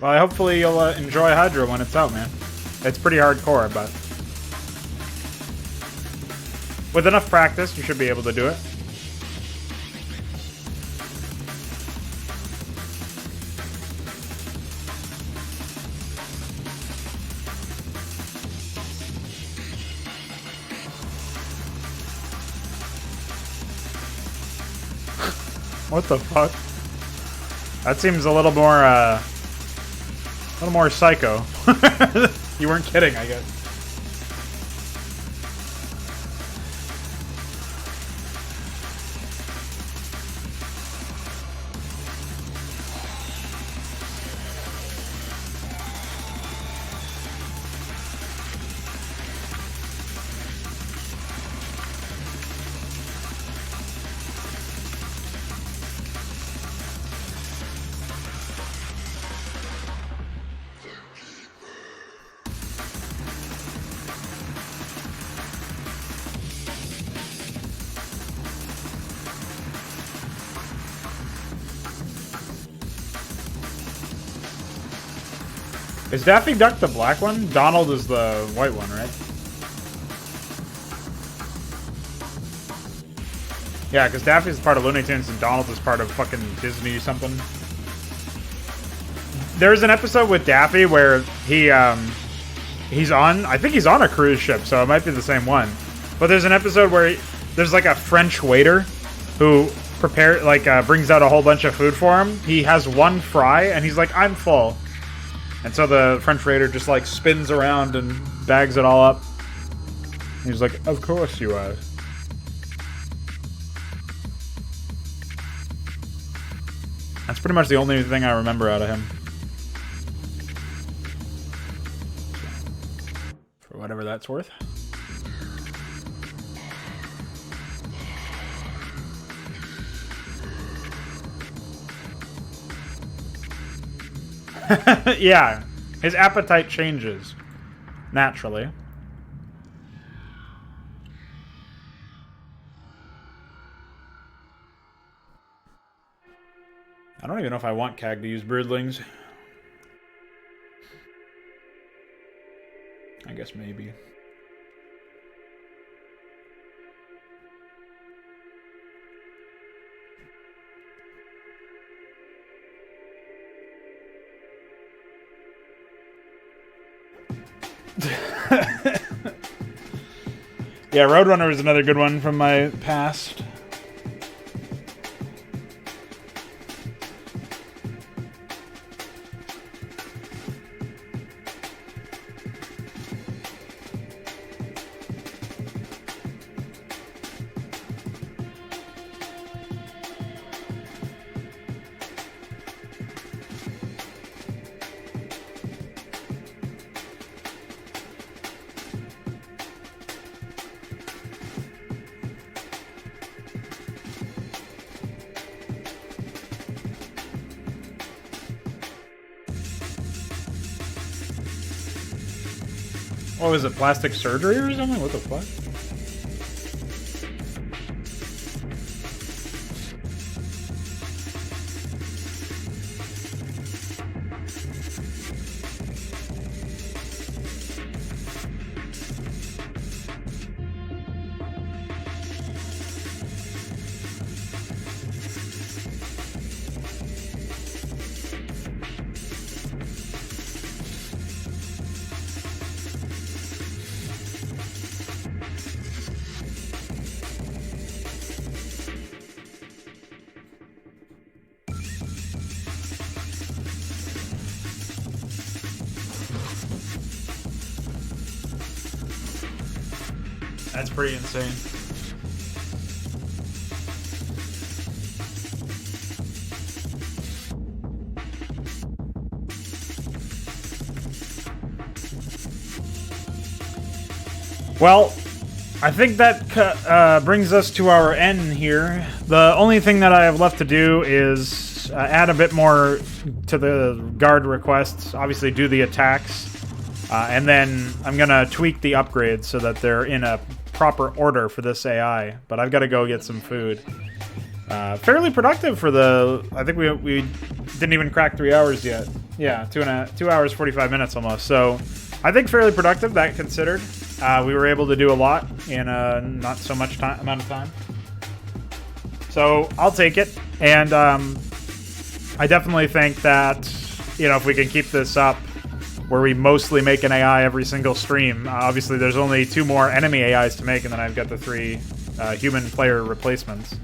Well, hopefully you'll enjoy Hydra when it's out, man. It's pretty hardcore, but with enough practice, you should be able to do it. What the fuck? That seems a little more psycho. You weren't kidding, I guess. Is Daffy Duck the black one? Donald is the white one, right? Yeah, because Daffy's part of Looney Tunes and Donald is part of fucking Disney something. there's an episode with Daffy where he's on, I think he's on a cruise ship, so it might be the same one. But there's an episode where there's like a French waiter who brings out a whole bunch of food for him. He has one fry and he's like, I'm full. And so the French waiter just like spins around and bags it all up. He's like, of course you are. That's pretty much the only thing I remember out of him. For whatever that's worth. Yeah, his appetite changes naturally. I don't even know if I want Kagg to use birdlings. I guess maybe. Yeah, Roadrunner is another good one from my past. What was it, plastic surgery or something? What the fuck? That's pretty insane. Well, I think that brings us to our end here. The only thing that I have left to do is add a bit more to the guard requests. Obviously, do the attacks. And then I'm going to tweak the upgrades so that they're in a proper order for this AI. But I've got to go get some food. Fairly productive for the... I think we didn't even crack 3 hours yet. Yeah, 2 hours, 45 minutes almost. So I think fairly productive, that considered. We were able to do a lot in not so much amount of time. So I'll take it. And I definitely think that, you know, if we can keep this up, where we mostly make an AI every single stream. Obviously, there's only 2 more enemy AIs to make, and then I've got the 3 human player replacements.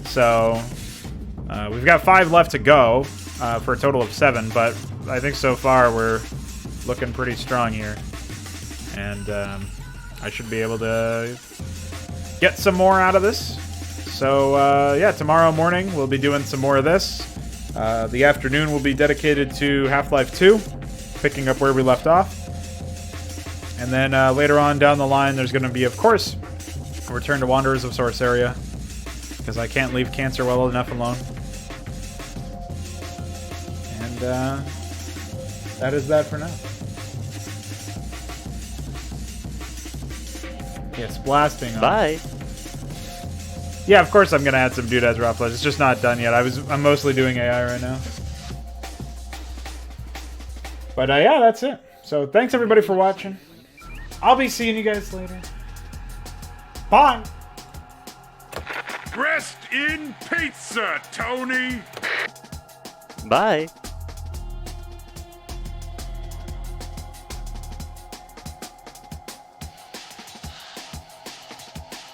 So we've got 5 left to go for a total of 7, but I think so far we're looking pretty strong here. And I should be able to get some more out of this. So yeah, tomorrow morning we'll be doing some more of this. The afternoon will be dedicated to Half-Life 2. Picking up where we left off. And then later on down the line, there's going to be, of course, a return to Wanderers of Sorceria, because I can't leave cancer well enough alone. And that is that for now. Yes, blasting on. Bye. Yeah, of course I'm going to add some Dude as Raw Flesh. It's just not done yet. I'm mostly doing AI right now. But yeah, that's it. So thanks everybody for watching. I'll be seeing you guys later. Bye. Rest in pizza, Tony. Bye.